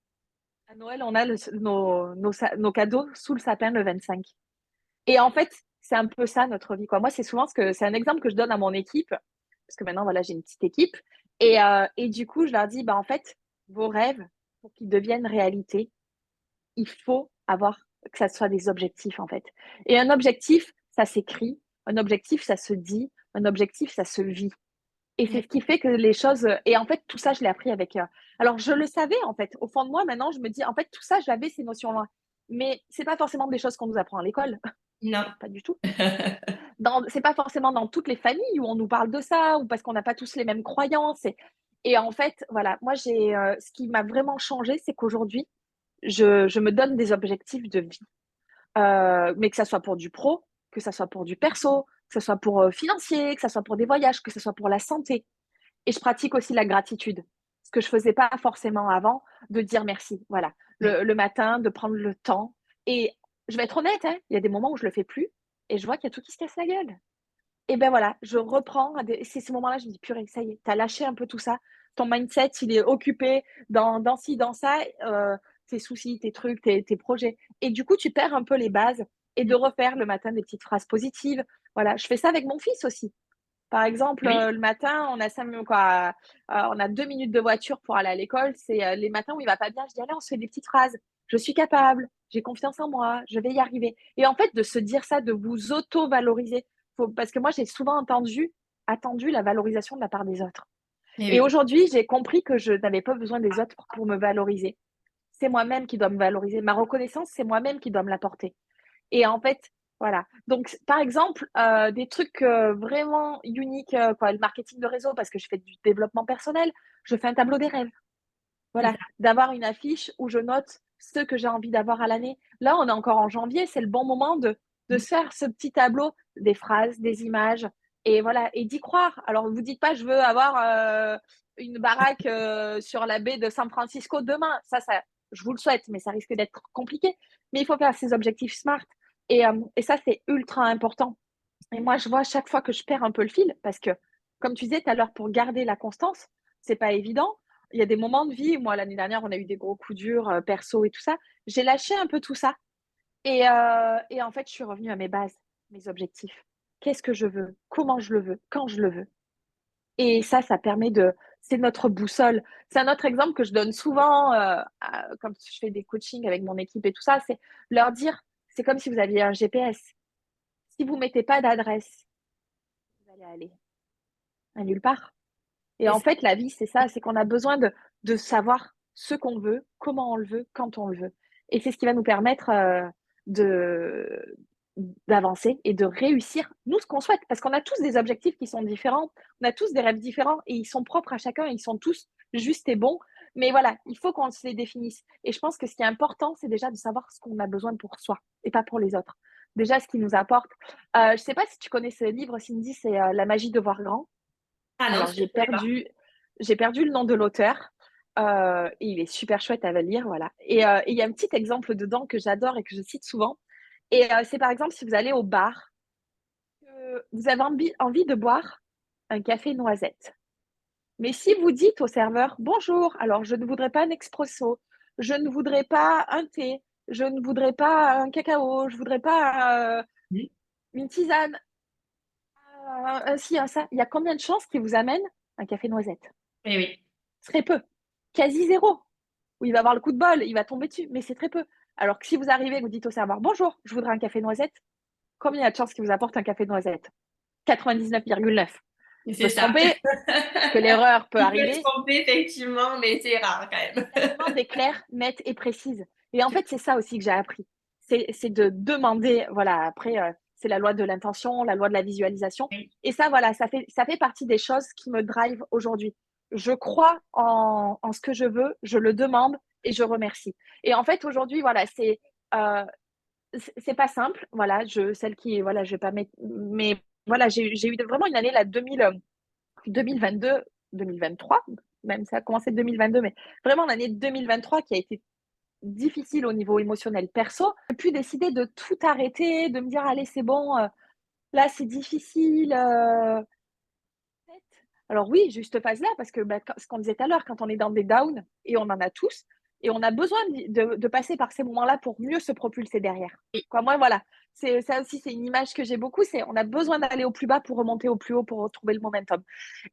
à Noël, on a nos cadeaux sous le sapin le 25. Et en fait, c'est un peu ça notre vie, quoi. Moi, c'est souvent c'est un exemple que je donne à mon équipe, parce que maintenant, voilà, j'ai une petite équipe. Et du coup, je leur dis, bah, en fait, vos rêves, pour qu'ils deviennent réalité, il faut avoir que ça soit des objectifs en fait. Et un objectif, ça s'écrit, un objectif, ça se dit, un objectif, ça se vit. Et c'est Oui. ce qui fait que les choses. Et en fait, tout ça, je l'ai appris avec. Alors, je le savais en fait. Au fond de moi, maintenant, je me dis, en fait, tout ça, j'avais ces notions-là. Mais c'est pas forcément des choses qu'on nous apprend à l'école, Non. pas du tout. C'est pas forcément dans toutes les familles où on nous parle de ça, ou parce qu'on n'a pas tous les mêmes croyances. Et en fait, voilà, moi, ce qui m'a vraiment changé, c'est qu'aujourd'hui, je me donne des objectifs de vie. Mais que ça soit pour du pro, que ça soit pour du perso, que ça soit pour financier, que ça soit pour des voyages, que ça soit pour la santé. Et je pratique aussi la gratitude, ce que je faisais pas forcément avant, de dire merci. Voilà, Oui. le matin, de prendre le temps. Et je vais être honnête, hein, il y a des moments où je le fais plus et je vois qu'il y a tout qui se casse la gueule. Et ben voilà, je reprends. C'est ces moments-là, je me dis purée, ça y est, t'as lâché un peu tout ça. Ton mindset, il est occupé dans ci, dans ça, tes soucis, tes trucs, tes projets. Et du coup, tu perds un peu les bases et de refaire le matin des petites phrases positives. Voilà, je fais ça avec mon fils aussi. Par exemple, Oui. le matin, on a 5 minutes, quoi, on a 2 minutes de voiture pour aller à l'école. C'est les matins où il va pas bien. Je dis allez, on se fait des petites phrases. Je suis capable. J'ai confiance en moi. Je vais y arriver. Et en fait, de se dire ça, de vous auto-valoriser, parce que moi, j'ai souvent attendu la valorisation de la part des autres. Eh Et oui. aujourd'hui, j'ai compris que je n'avais pas besoin des autres pour me valoriser. C'est moi-même qui dois me valoriser. Ma reconnaissance, c'est moi-même qui dois me l'apporter. Et en fait, voilà. Donc, par exemple, des trucs vraiment uniques, quoi, le marketing de réseau, parce que je fais du développement personnel, je fais un tableau des rêves. C'est Voilà, ça. d'avoir une affiche où je note ce que j'ai envie d'avoir à l'année. Là, on est encore en janvier, c'est le bon moment de se faire ce petit tableau, des phrases, des images, et voilà, et d'y croire. Alors, vous dites pas, je veux avoir une baraque sur la baie de San Francisco demain. Ça, je vous le souhaite, mais ça risque d'être compliqué. Mais il faut faire ces objectifs SMART. Et ça, c'est ultra important. Et moi, je vois à chaque fois que je perds un peu le fil, parce que, comme tu disais tout à l'heure, pour garder la constance, c'est pas évident. Il y a des moments de vie, moi, l'année dernière, on a eu des gros coups durs, perso et tout ça. J'ai lâché un peu tout ça. Et en fait, je suis revenue à mes bases, mes objectifs. Qu'est-ce que je veux? Comment je le veux? Quand je le veux? Et ça permet c'est notre boussole. C'est un autre exemple que je donne souvent, quand je fais des coachings avec mon équipe et tout ça, c'est leur dire, c'est comme si vous aviez un GPS. Si vous mettez pas d'adresse, vous allez aller à nulle part. Et C'est en ça. fait, la vie, c'est ça, c'est qu'on a besoin de savoir ce qu'on veut, comment on le veut, quand on le veut. Et c'est ce qui va nous permettre de d'avancer et de réussir, nous, ce qu'on souhaite. Parce qu'on a tous des objectifs qui sont différents, on a tous des rêves différents et ils sont propres à chacun, ils sont tous justes et bons. Mais voilà, il faut qu'on se les définisse. Et je pense que ce qui est important, c'est déjà de savoir ce qu'on a besoin pour soi et pas pour les autres. Déjà, ce qui nous apporte. Je ne sais pas si tu connais ce livre, Cindy, c'est La magie de voir grand. Ah non, Alors, je ne connais pas. j'ai perdu le nom de l'auteur, Et il est super chouette à lire, voilà. Et il y a un petit exemple dedans que j'adore et que je cite souvent. C'est par exemple si vous allez au bar, vous avez envie de boire un café noisette. Mais si vous dites au serveur: «Bonjour, alors je ne voudrais pas un expresso, je ne voudrais pas un thé, je ne voudrais pas un cacao, je voudrais pas, Oui, une tisane, un ci, un ça», il y a combien de chances qu'il vous amène un café noisette? oui, oui. Très peu, quasi zéro. Ou il va avoir le coup de bol, il va tomber dessus, mais c'est très peu. Alors que si vous arrivez, vous dites au serveur: «Bonjour, je voudrais un café noisette», combien il y a de chances qu'il vous apporte un café noisette? 99,9. Et Il peut c'est se ça. tromper, parce que l'erreur peut Il peut se arriver. tromper effectivement, mais c'est rare quand même. La demande est claire, nette et précise. Et en fait, c'est ça aussi que j'ai appris. C'est de demander, voilà, après, c'est la loi de l'intention, la loi de la visualisation. Oui, Et ça, voilà, ça fait partie des choses qui me drive aujourd'hui. Je crois en ce que je veux, je le demande et je remercie. Et en fait, aujourd'hui, voilà, euh, c'est pas simple. Voilà, celle qui, voilà, je vais pas mettre, mais voilà, j'ai eu vraiment une année là, 2022, 2023, même ça a commencé 2022, mais vraiment l'année 2023 qui a été difficile au niveau émotionnel perso. J'ai pu décider de tout arrêter, de me dire: «Allez, c'est bon, là, c'est difficile, alors oui, juste phase là, parce que, bah, ce qu'on disait tout à l'heure, quand on est dans des downs et on en a tous et on a besoin de passer par ces moments-là pour mieux se propulser derrière. oui. Quoi, moi, voilà, c'est ça aussi, c'est une image que j'ai beaucoup, c'est on a besoin d'aller au plus bas pour remonter au plus haut, pour retrouver le momentum.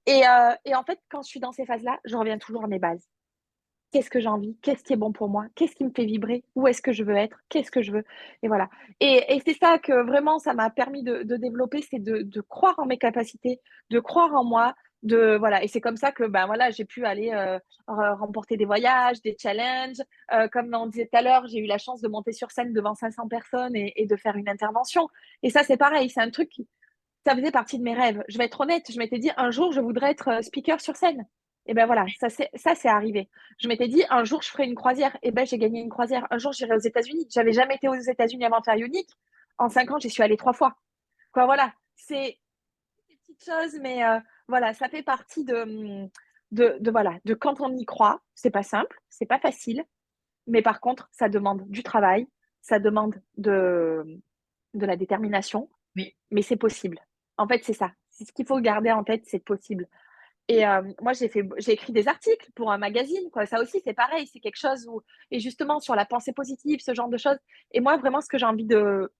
Et en fait, quand je suis dans ces phases-là, je reviens toujours à mes bases. Qu'est-ce que j'ai envie? Qu'est-ce qui est bon pour moi? Qu'est-ce qui me fait vibrer? Où est-ce que je veux être? Qu'est-ce que je veux? Et voilà. Et c'est ça que vraiment ça m'a permis de développer, c'est de croire en mes capacités, de croire en moi, voilà. Et c'est comme ça que, ben, voilà, j'ai pu aller, remporter des voyages, des challenges. Comme on disait tout à l'heure, j'ai eu la chance de monter sur scène devant 500 personnes et de faire une intervention. Et ça, c'est pareil, c'est un truc qui ça faisait partie de mes rêves. Je vais être honnête, je m'étais dit: «Un jour, je voudrais être, speaker sur scène». Et ben voilà, ça c'est arrivé. Je m'étais dit: «Un jour, je ferai une croisière». Et ben j'ai gagné une croisière. Un jour, j'irai aux États-Unis. J'avais jamais été aux États-Unis avant de faire Unique. En 5 ans, j'y suis allée 3 fois. Quoi, voilà, c'est des petites choses, mais voilà, ça fait partie de voilà, de quand on y croit. C'est pas simple, c'est pas facile, mais par contre, ça demande du travail, ça demande de la détermination, Oui. mais c'est possible. En fait, c'est ça. C'est ce qu'il faut garder en tête, c'est possible. Moi, j'ai écrit des articles pour un magazine, quoi. Ça aussi, c'est pareil, c'est quelque chose où et justement sur la pensée positive, ce genre de choses. Et moi, vraiment, ce que j'ai envie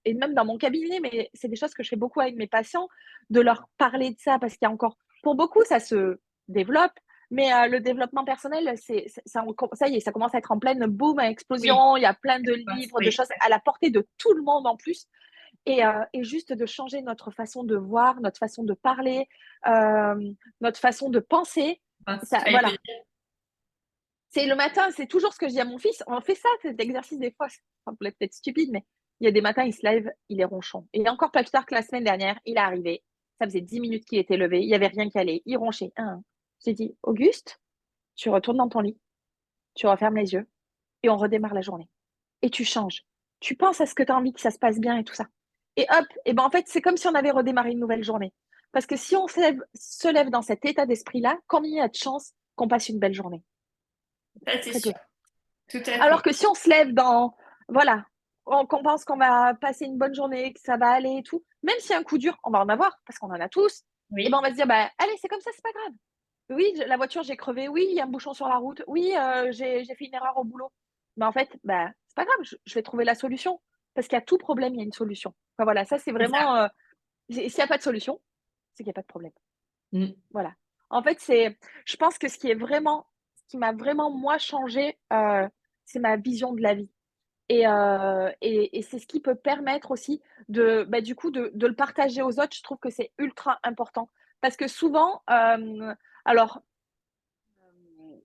et même dans mon cabinet, mais c'est des choses que je fais beaucoup avec mes patients, de leur parler de ça parce qu'il y a encore pour beaucoup, ça se développe, mais le développement personnel, ça y est, ça commence à être en pleine boom, Oui, explosion. Il y a plein de livres, de oui. choses à la portée de tout le monde en plus. Et juste de changer notre façon de voir, notre façon de parler, notre façon de penser. Enfin, Ça, ça fait voilà. plaisir. C'est le matin, c'est toujours ce que je dis à mon fils. On fait ça, cet exercice des fois. Ça peut être stupide, mais il y a des matins, il se lève, il est ronchon. Et encore pas plus tard que la semaine dernière, il est arrivé. Ça faisait 10 minutes qu'il était levé. Il n'y avait rien qui allait. Il ronchait. J'ai dit, Auguste, tu retournes dans ton lit, tu refermes les yeux et on redémarre la journée. Et tu changes. Tu penses à ce que tu as envie que ça se passe bien et tout ça. Et hop, et ben en fait, c'est comme si on avait redémarré une nouvelle journée. Parce que si on se lève dans cet état d'esprit-là, combien il y a de chances qu'on passe une belle journée? Ça, c'est Très peu. sûr. Tout à Alors fait. que si on se lève voilà, qu'on pense qu'on va passer une bonne journée, que ça va aller et tout, même si y a un coup dur, on va en avoir, parce qu'on en a tous, et ben on Oui. va se dire, bah, allez, c'est comme ça, c'est pas grave. Oui, la voiture, j'ai crevé. Oui, il y a un bouchon sur la route. Oui, j'ai fait une erreur au boulot. Mais en fait, bah, c'est pas grave, je vais trouver la solution. Parce qu'à tout problème, il y a une solution. Enfin, voilà, ça, c'est C'est ça. vraiment. S'il n'y a pas de solution, c'est qu'il n'y a pas de problème. Mmh. Voilà. En fait, je pense que ce qui m'a vraiment, moi, changé, c'est ma vision de la vie. Et c'est ce qui peut permettre aussi bah, du coup, de le partager aux autres. Je trouve que c'est ultra important. Parce que souvent, alors,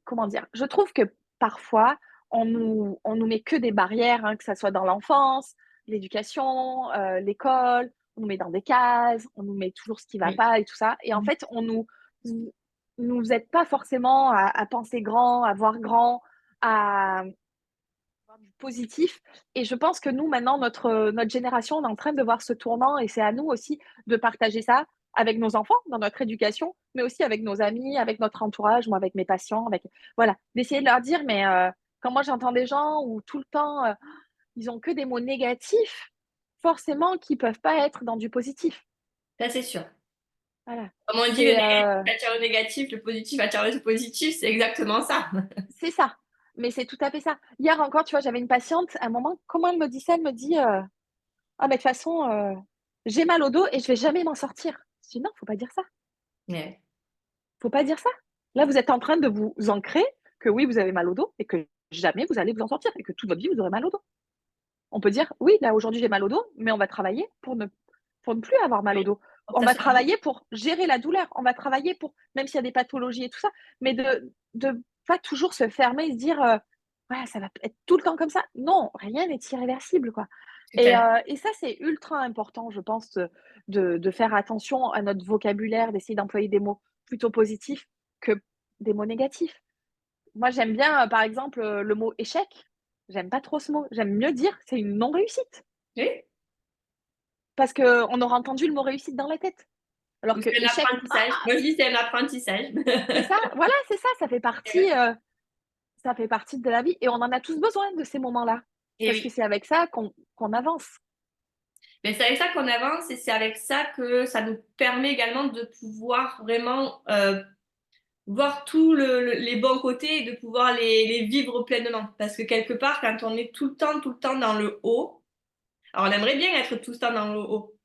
comment dire? Je trouve que parfois, on nous met que des barrières, hein, que ça soit dans l'enfance, l'éducation, l'école, on nous met dans des cases, on nous met toujours ce qui va Oui. pas et tout ça. Et en Mmh. fait, on nous aide pas forcément à penser grand, à voir grand, à avoir du positif. Et je pense que nous, maintenant, notre génération, on est en train de voir ce tournant et c'est à nous aussi de partager ça avec nos enfants dans notre éducation. mais aussi avec nos amis, avec notre entourage, moi avec mes patients, avec voilà, d'essayer de leur dire mais quand moi j'entends des gens où tout le temps, ils ont que des mots négatifs, forcément qu'ils peuvent pas être dans du positif. Ça, c'est sûr. Voilà. Comme on dit, le C'est, négatif attire le négatif, le positif attire le positif, c'est exactement ça. c'est ça, mais c'est tout à fait ça. Hier encore, tu vois, j'avais une patiente, à un moment, comment elle me dit ça? Elle me dit, «Ah mais de toute façon, j'ai mal au dos et je vais jamais m'en sortir». Je dis: «Non, faut pas dire ça, Ouais. faut pas dire ça. Là, vous êtes en train de vous ancrer que oui, vous avez mal au dos et que jamais vous allez vous en sortir et que toute votre vie, vous aurez mal au dos». On peut dire: «Oui, là, aujourd'hui, j'ai mal au dos, mais on va travailler pour ne plus avoir mal au Oui. dos. Pour On que ça va soit bon. travailler pour gérer la douleur. On va travailler pour même s'il y a des pathologies et tout ça, mais de pas toujours se fermer et se dire, «Ouais, ça va être tout le temps comme ça». Non, rien n'est irréversible, quoi Tout à fait. et ça, c'est ultra important, je pense, de faire attention à notre vocabulaire, d'essayer d'employer des mots plutôt positifs que des mots négatifs. Moi, j'aime bien, par exemple, le mot échec. J'aime pas trop ce mot. J'aime mieux dire: «C'est une non réussite». Oui. Parce qu'on aura entendu le mot réussite dans la tête. Alors Ou que c'est un échec, apprentissage. Moi, je dis c'est un apprentissage. c'est ça, voilà, c'est ça, Et ouais. ça fait partie de la vie et on en a tous besoin de ces moments-là. Et Parce que oui. c'est avec ça qu'on avance. Mais c'est avec ça qu'on avance et c'est avec ça que ça nous permet également de pouvoir vraiment voir tous les bons côtés et de pouvoir les vivre pleinement. Parce que quelque part, quand on est tout le temps dans le haut, alors on aimerait bien être tout le temps dans le haut.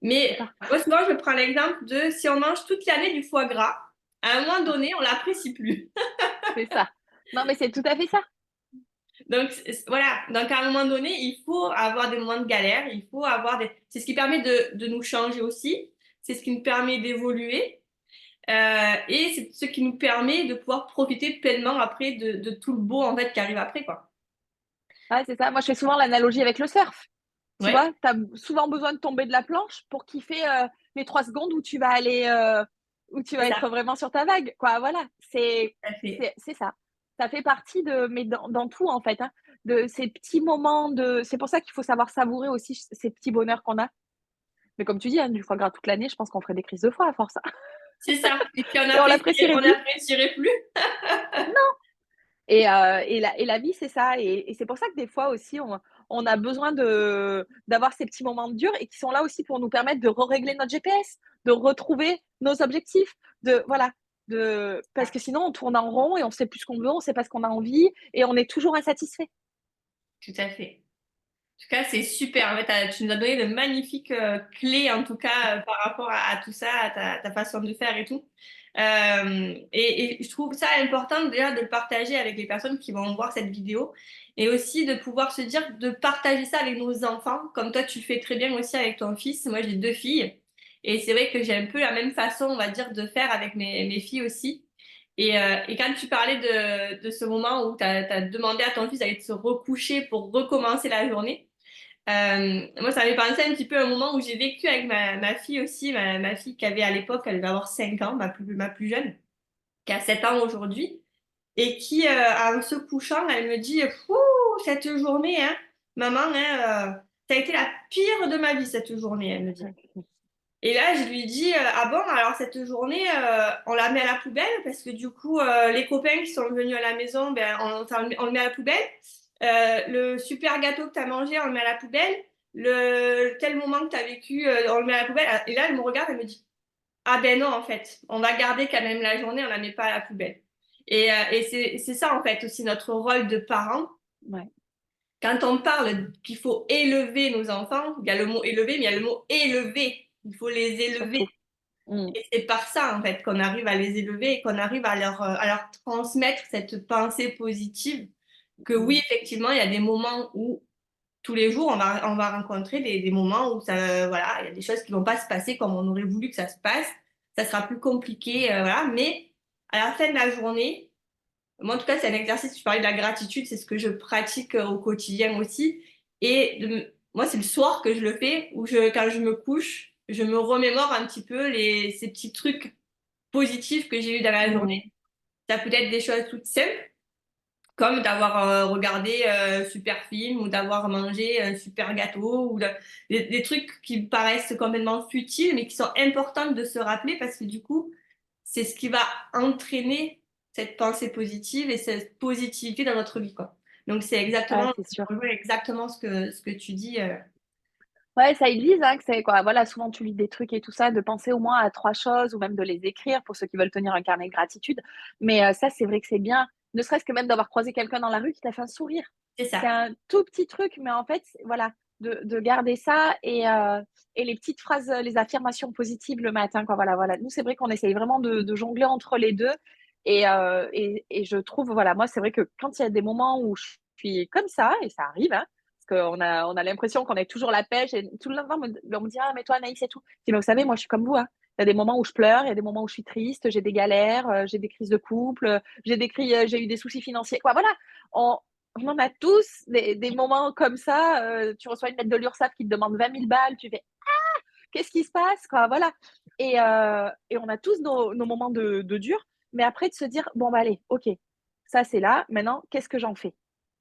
C'est Mais ça, moi, souvent, je prends l'exemple de si on mange toute l'année du foie gras, à un moment donné, on l'apprécie plus. c'est ça. Non, mais c'est tout à fait ça. Donc voilà, donc à un moment donné, il faut avoir des moments de galère, il faut avoir des... C'est ce qui permet de nous changer aussi, c'est ce qui nous permet d'évoluer et c'est ce qui nous permet de pouvoir profiter pleinement après de tout le beau en fait qui arrive après quoi. Ouais, c'est ça. Moi, je fais souvent l'analogie avec le surf. Tu Ouais, vois? Tu as souvent besoin de tomber de la planche pour kiffer, les 3 secondes où tu vas aller, où tu c'est vas ça, être vraiment sur ta vague, quoi. Voilà, tout à fait. c'est ça. Ça fait partie de mais dans tout, en fait, hein, de ces petits moments de c'est pour ça qu'il faut savoir savourer aussi ces petits bonheurs qu'on a. Mais comme tu dis, hein, du foie gras toute l'année, je pense qu'on ferait des crises de foie à force, hein, C'est ça. Et puis et on plus. n'apprécierait plus. Et la vie, c'est ça et c'est pour ça que des fois aussi on a besoin d'avoir ces petits moments durs et qui sont là aussi pour nous permettre de régler notre GPS, de retrouver nos objectifs, de voilà, parce que sinon on tourne en rond et on sait plus ce qu'on veut, on sait pas ce qu'on a envie et on est toujours insatisfait. Tout à fait. En tout cas, c'est super. En fait, tu nous as donné de magnifiques clés, en tout cas, par rapport à tout ça, à ta façon de faire et tout. Et je trouve ça important déjà de le partager avec les personnes qui vont voir cette vidéo et aussi de pouvoir se dire de partager ça avec nos enfants, comme toi, tu le fais très bien aussi avec ton fils. Moi, j'ai deux filles et c'est vrai que j'ai un peu la même façon, on va dire, de faire avec mes filles aussi. Et quand tu parlais de ce moment où tu as demandé à ton fils d'aller se recoucher pour recommencer la journée, moi, ça m'est pensé un petit peu à un moment où j'ai vécu avec ma fille aussi, ma fille qui avait à l'époque, elle devait avoir 5 ans, ma plus jeune, qui a 7 ans aujourd'hui, et qui, en se couchant, elle me dit, Pouh, cette journée, hein, maman, hein, ça a été la pire de ma vie, cette journée, elle me dit. Et là, je lui dis, ah bon, alors cette journée, on la met à la poubelle parce que du coup, les copains qui sont venus à la maison, ben, on le met à la poubelle. Le super gâteau que tu as mangé, on le met à la poubelle. Le tel moment que tu as vécu, on le met à la poubelle. Et là, elle me regarde, elle me dit, ah ben non, en fait, on va garder quand même la journée, on la met pas à la poubelle. Et c'est ça, en fait, aussi notre rôle de parents. Ouais, Quand on parle qu'il faut élever nos enfants, il y a le mot élever, mais il y a le mot élever. Il faut les élever. surtout. Mmh. Et c'est par ça, en fait, qu'on arrive à les élever et qu'on arrive à leur transmettre cette pensée positive que oui, Mmh. effectivement, il y a des moments où tous les jours, on va rencontrer des moments où ça, voilà, il y a des choses qui vont pas se passer comme on aurait voulu que ça se passe. Ça sera plus compliqué, voilà. Mais à la fin de la journée, moi, en tout cas, c'est un exercice, tu parlais de la gratitude, c'est ce que je pratique au quotidien aussi. Moi, c'est le soir que je le fais, quand je me couche, je me remémore un petit peu ces petits trucs positifs que j'ai eu dans la Mmh. journée. Ça peut être des choses toutes simples, comme d'avoir regardé un super film ou d'avoir mangé un super gâteau des trucs qui me paraissent complètement futiles, mais qui sont importants de se rappeler parce que du coup, c'est ce qui va entraîner cette pensée positive et cette positivité dans notre vie, quoi. Donc, c'est Ah, exactement, c'est sûr. exactement ce que tu dis. Ouais, ça existe, hein, que c'est quoi. Voilà, souvent tu lis des trucs et tout ça, de penser au moins à 3 choses ou même de les écrire pour ceux qui veulent tenir un carnet de gratitude. Mais ça, c'est vrai que c'est bien, ne serait-ce que même d'avoir croisé quelqu'un dans la rue qui t'a fait un sourire. C'est C'est ça. un tout petit truc, mais en fait, voilà, de garder ça et les petites phrases, les affirmations positives le matin, quoi. Voilà, voilà. Nous, c'est vrai qu'on essaye vraiment de jongler entre les deux. Et je trouve, voilà, moi, c'est vrai que quand il y a des moments où je suis comme ça, et ça arrive, hein, parce qu'on a l'impression qu'on est toujours la pêche et tout le temps, on me dit, ah, mais toi, Anaïs et tout. Je dis, mais vous savez, moi, je suis comme vous, hein. Il y a des moments où je pleure, il y a des moments où je suis triste, j'ai des galères, j'ai des crises de couple, j'ai eu des soucis financiers. Quoi, voilà, on, on en a tous des moments comme ça. Tu reçois une lettre de l'URSSAF qui te demande 20 000 balles, tu fais, qu'est-ce qui se passe, quoi, voilà. Et on a tous nos moments de dur, mais après de se dire, bon, bah, allez, ok, ça c'est là, maintenant, qu'est-ce que j'en fais?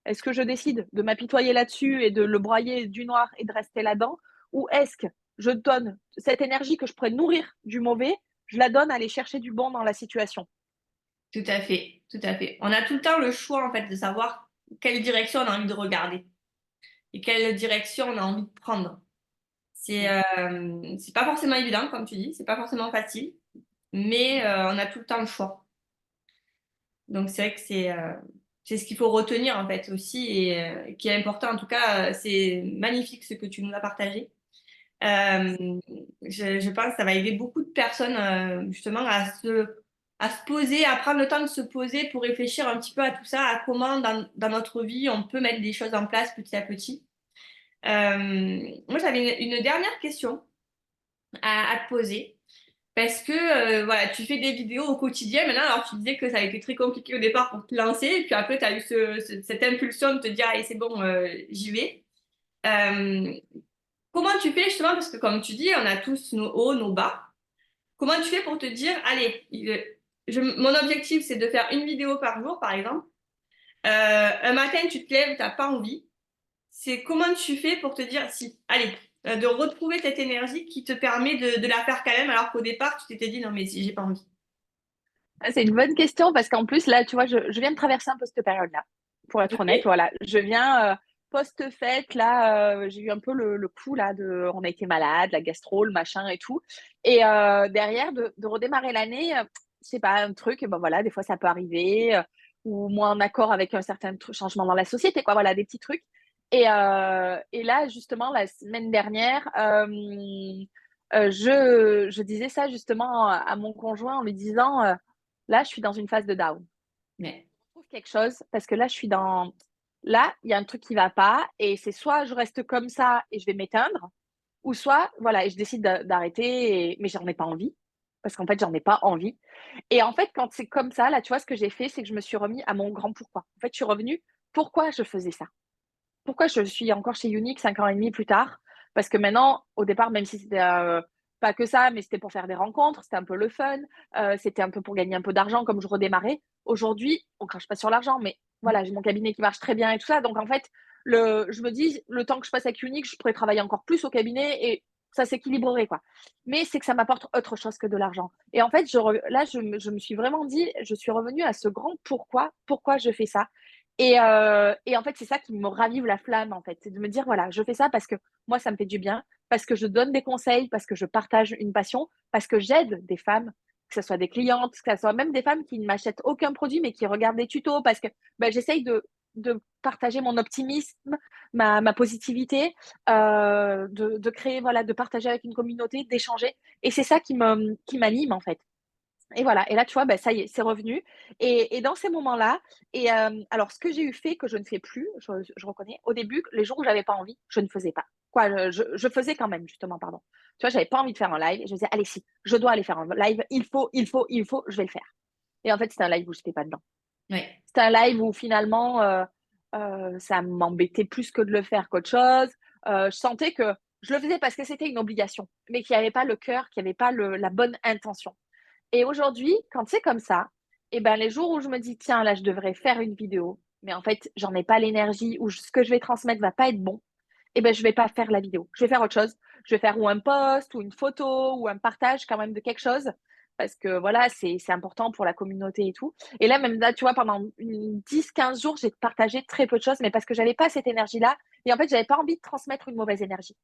Est-ce que je décide de m'apitoyer là-dessus et de le broyer du noir et de rester là-dedans? Ou est-ce que je donne cette énergie que je pourrais nourrir du mauvais, je la donne à aller chercher du bon dans la situation? Tout à fait, tout à fait. On a tout le temps le choix, en fait, de savoir quelle direction on a envie de regarder et quelle direction on a envie de prendre. C'est pas forcément évident, comme tu dis, c'est pas forcément facile, mais on a tout le temps le choix. Donc c'est vrai que c'est ce qu'il faut retenir en fait aussi et qui est important. En tout cas, c'est magnifique ce que tu nous as partagé. Je pense que ça va aider beaucoup de personnes justement à se poser, à prendre le temps de se poser pour réfléchir un petit peu à tout ça, à comment dans notre vie on peut mettre des choses en place petit à petit. Moi, j'avais une dernière question à te poser. Parce que voilà, tu fais des vidéos au quotidien maintenant. Alors, tu disais que ça a été très compliqué au départ pour te lancer. Et puis après, tu as eu cette impulsion de te dire, allez, c'est bon, j'y vais. Euh, Comment tu fais justement? Parce que comme tu dis, on a tous nos hauts, nos bas. Comment tu fais pour te dire, allez, mon objectif, c'est de faire une vidéo par jour, par exemple. Un matin, tu te lèves, tu n'as pas envie. C'est comment tu fais pour te dire, si, allez, de retrouver cette énergie qui te permet de la faire quand même, alors qu'au départ, tu t'étais dit, non, mais si, j'ai pas envie. Ah, c'est une bonne question parce qu'en plus, là, tu vois, je viens de traverser un peu cette période-là, pour être honnête. Ok. Voilà, je viens post-fête, là, j'ai eu un peu le coup, là, on a été malade, la gastro, le machin et tout. Et derrière, de redémarrer l'année, je sais pas, un truc, ben voilà, des fois, ça peut arriver, ou moins en accord avec un certain changement dans la société, quoi, voilà, des petits trucs. Et là, justement, la semaine dernière, je disais ça justement à mon conjoint en lui disant, là, je suis dans une phase de down. Mais, Je trouve quelque chose parce que là, là, il y a un truc qui va pas et c'est soit je reste comme ça et je vais m'éteindre, ou soit, voilà, et je décide d'arrêter, mais j'en ai pas envie. Parce qu'en fait, j'en ai pas envie. Et en fait, quand c'est comme ça, là, tu vois, ce que j'ai fait, c'est que je me suis remis à mon grand pourquoi. En fait, je suis revenue, pourquoi je faisais ça? Pourquoi je suis encore chez Unique 5 ans et demi plus tard? Parce que maintenant, au départ, même si c'était pas que ça, mais c'était pour faire des rencontres, c'était un peu le fun, c'était un peu pour gagner un peu d'argent comme je redémarrais. Aujourd'hui, on crache pas sur l'argent, mais voilà, j'ai mon cabinet qui marche très bien et tout ça. Donc en fait, je me dis, le temps que je passe avec Unique, je pourrais travailler encore plus au cabinet et ça s'équilibrerait, quoi. Mais c'est que ça m'apporte autre chose que de l'argent. Et en fait, là, je me suis vraiment dit, je suis revenue à ce grand pourquoi je fais ça. Et en fait, c'est ça qui me ravive la flamme, en fait. C'est de me dire, voilà, je fais ça parce que moi, ça me fait du bien, parce que je donne des conseils, parce que je partage une passion, parce que j'aide des femmes, que ce soit des clientes, que ce soit même des femmes qui ne m'achètent aucun produit, mais qui regardent des tutos, parce que ben, j'essaye de partager mon optimisme, ma positivité, de créer, voilà, de partager avec une communauté, d'échanger. Et c'est ça qui m'anime, en fait. Et voilà, et là, tu vois, bah, ça y est, c'est revenu. Et dans ces moments-là, alors ce que j'ai eu fait, que je ne fais plus, je reconnais, au début, les jours où j'avais pas envie, je ne faisais pas. Quoi, je faisais quand même, justement, pardon. Tu vois, j'avais pas envie de faire un live. Et je me disais, allez, si, je dois aller faire un live. Il faut, je vais le faire. Et en fait, c'était un live où j'étais pas dedans. ouais, C'était un live où finalement, ça m'embêtait plus que de le faire qu'autre chose. Je sentais que je le faisais parce que c'était une obligation, mais qu'il n'y avait pas le cœur, qu'il n'y avait pas la bonne intention. Et aujourd'hui, quand c'est comme ça, et ben, les jours où je me dis, tiens, là, je devrais faire une vidéo, mais en fait, j'en ai pas l'énergie, ou ce que je vais transmettre va pas être bon, et ben, je vais pas faire la vidéo. Je vais faire autre chose. Je vais faire ou un post, ou une photo, ou un partage quand même de quelque chose, parce que voilà, c'est important pour la communauté et tout. Et là, même là, tu vois, pendant 10-15 jours, j'ai partagé très peu de choses, mais parce que j'avais pas cette énergie-là. Et en fait, j'avais pas envie de transmettre une mauvaise énergie.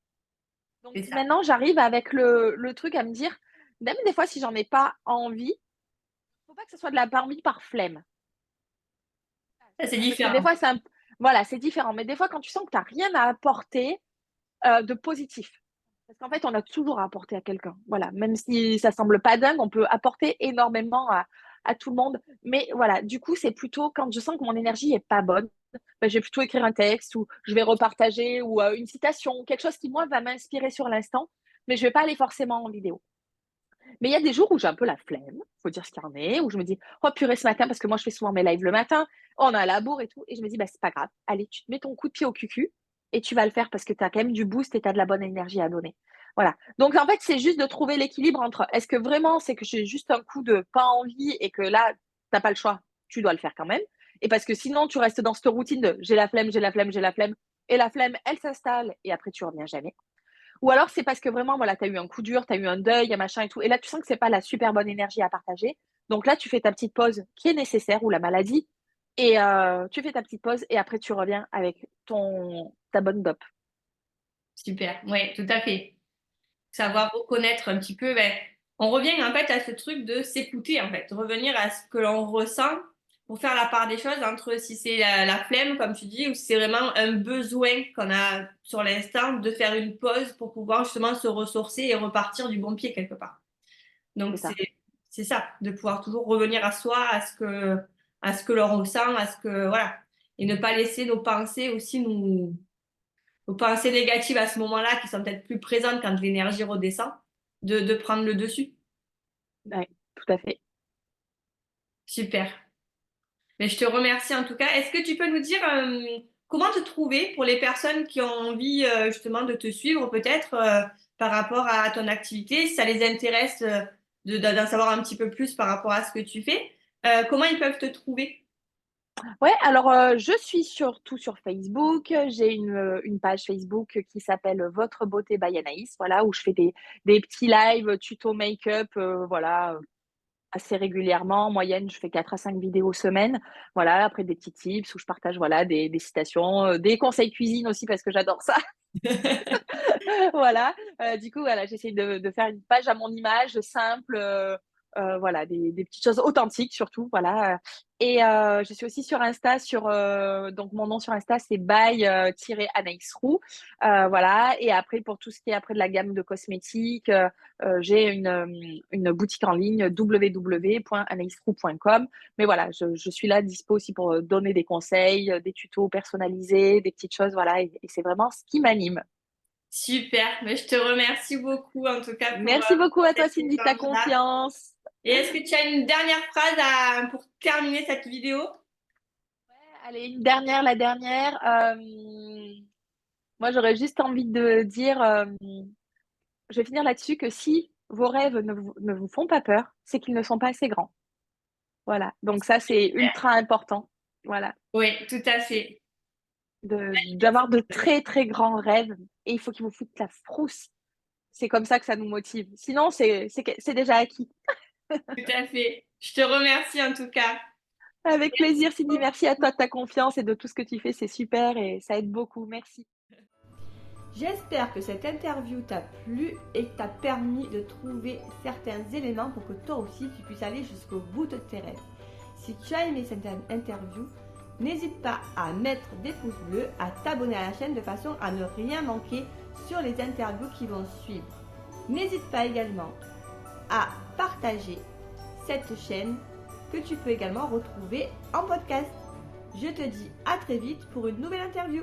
Donc C'est ça. maintenant, j'arrive avec le truc à me dire, même des fois, si j'en ai pas envie, faut pas que ce soit de la envie par flemme. Ça, c'est Parce que des différent. fois, voilà, c'est différent. Mais des fois, quand tu sens que tu n'as rien à apporter de positif, parce qu'en fait, on a toujours à apporter à quelqu'un. Voilà, même si ça semble pas dingue, on peut apporter énormément à tout le monde. Mais voilà, du coup, c'est plutôt quand je sens que mon énergie est pas bonne, ben, je vais plutôt écrire un texte ou je vais repartager ou une citation, quelque chose qui, moi, va m'inspirer sur l'instant, mais je vais pas aller forcément en vidéo. Mais il y a des jours où j'ai un peu la flemme, faut dire ce qu'il y en est, où je me dis, oh purée, ce matin, parce que moi je fais souvent mes lives le matin, on a la bourre et tout, et je me dis, bah c'est pas grave, allez, tu te mets ton coup de pied au cucu et tu vas le faire parce que tu as quand même du boost et tu as de la bonne énergie à donner. Voilà. Donc en fait, c'est juste de trouver l'équilibre entre est-ce que vraiment c'est que j'ai juste un coup de pas envie et que là, t'as pas le choix, tu dois le faire quand même. Et parce que sinon, tu restes dans cette routine de j'ai la flemme, j'ai la flemme, j'ai la flemme, et la flemme, elle s'installe et après tu reviens jamais. Ou alors, c'est parce que vraiment, voilà, tu as eu un coup dur, tu as eu un deuil, un machin et tout. Et là, tu sens que c'est pas la super bonne énergie à partager. Donc là, tu fais ta petite pause qui est nécessaire ou la maladie. Et tu fais ta petite pause et après, tu reviens avec ta bonne dope. Super. Oui, tout à fait. Savoir reconnaître un petit peu, ben, on revient en fait à ce truc de s'écouter en fait, revenir à ce que l'on ressent pour faire la part des choses entre si c'est la flemme comme tu dis ou si c'est vraiment un besoin qu'on a sur l'instant de faire une pause pour pouvoir justement se ressourcer et repartir du bon pied quelque part. Donc C'est ça. c'est ça, de pouvoir toujours revenir à soi, à ce que l'on ressent, à ce que voilà, et ne pas laisser nos pensées aussi nos pensées négatives à ce moment-là, qui sont peut-être plus présentes quand l'énergie redescend, de prendre le dessus. Ouais, tout à fait. Super. Mais je te remercie en tout cas. Est-ce que tu peux nous dire comment te trouver pour les personnes qui ont envie justement de te suivre peut-être par rapport à ton activité, si ça les intéresse d'en savoir un petit peu plus par rapport à ce que tu fais, comment ils peuvent te trouver? Ouais, alors je suis surtout sur Facebook. J'ai une page Facebook qui s'appelle Votre beauté by Anaïs, voilà, où je fais des petits lives tuto make-up, voilà, assez régulièrement. En moyenne, je fais 4 à 5 vidéos semaine. Voilà, après des petits tips où je partage voilà, des citations, des conseils cuisine aussi parce que j'adore ça. Voilà, du coup, voilà, j'essaie de faire une page à mon image, simple, voilà, des petites choses authentiques surtout, voilà. Et je suis aussi sur Insta, donc mon nom sur Insta, c'est by Anaïs Roux, voilà. Et après, pour tout ce qui est après de la gamme de cosmétiques, j'ai une boutique en ligne www.anaïsroux.com. Mais voilà, je suis là dispo aussi pour donner des conseils, des tutos personnalisés, des petites choses, voilà. Et c'est vraiment ce qui m'anime. Super. Mais je te remercie beaucoup en tout cas Merci beaucoup pour à toi, cet Cindy, de ta échange-là. confiance. Et est-ce que tu as une dernière phrase pour terminer cette vidéo? Allez, une dernière, la dernière. Moi, j'aurais juste envie de dire, je vais finir là-dessus, que si vos rêves ne vous font pas peur, c'est qu'ils ne sont pas assez grands. Voilà. Donc ça, c'est ultra important. Voilà. Oui, tout à fait. D'avoir de très, très grands rêves. Et il faut qu'ils vous foutent la frousse. C'est comme ça que ça nous motive. Sinon, c'est déjà acquis. Tout à fait. Je te remercie en tout cas. Avec Merci plaisir, Cindy. Merci à beaucoup. toi de ta confiance et de tout ce que tu fais. C'est super et ça aide beaucoup. Merci. J'espère que cette interview t'a plu et t'a permis de trouver certains éléments pour que toi aussi tu puisses aller jusqu'au bout de tes rêves. Si tu as aimé cette interview, n'hésite pas à mettre des pouces bleus, à t'abonner à la chaîne de façon à ne rien manquer sur les interviews qui vont suivre. N'hésite pas également à partager cette chaîne que tu peux également retrouver en podcast. Je te dis à très vite pour une nouvelle interview.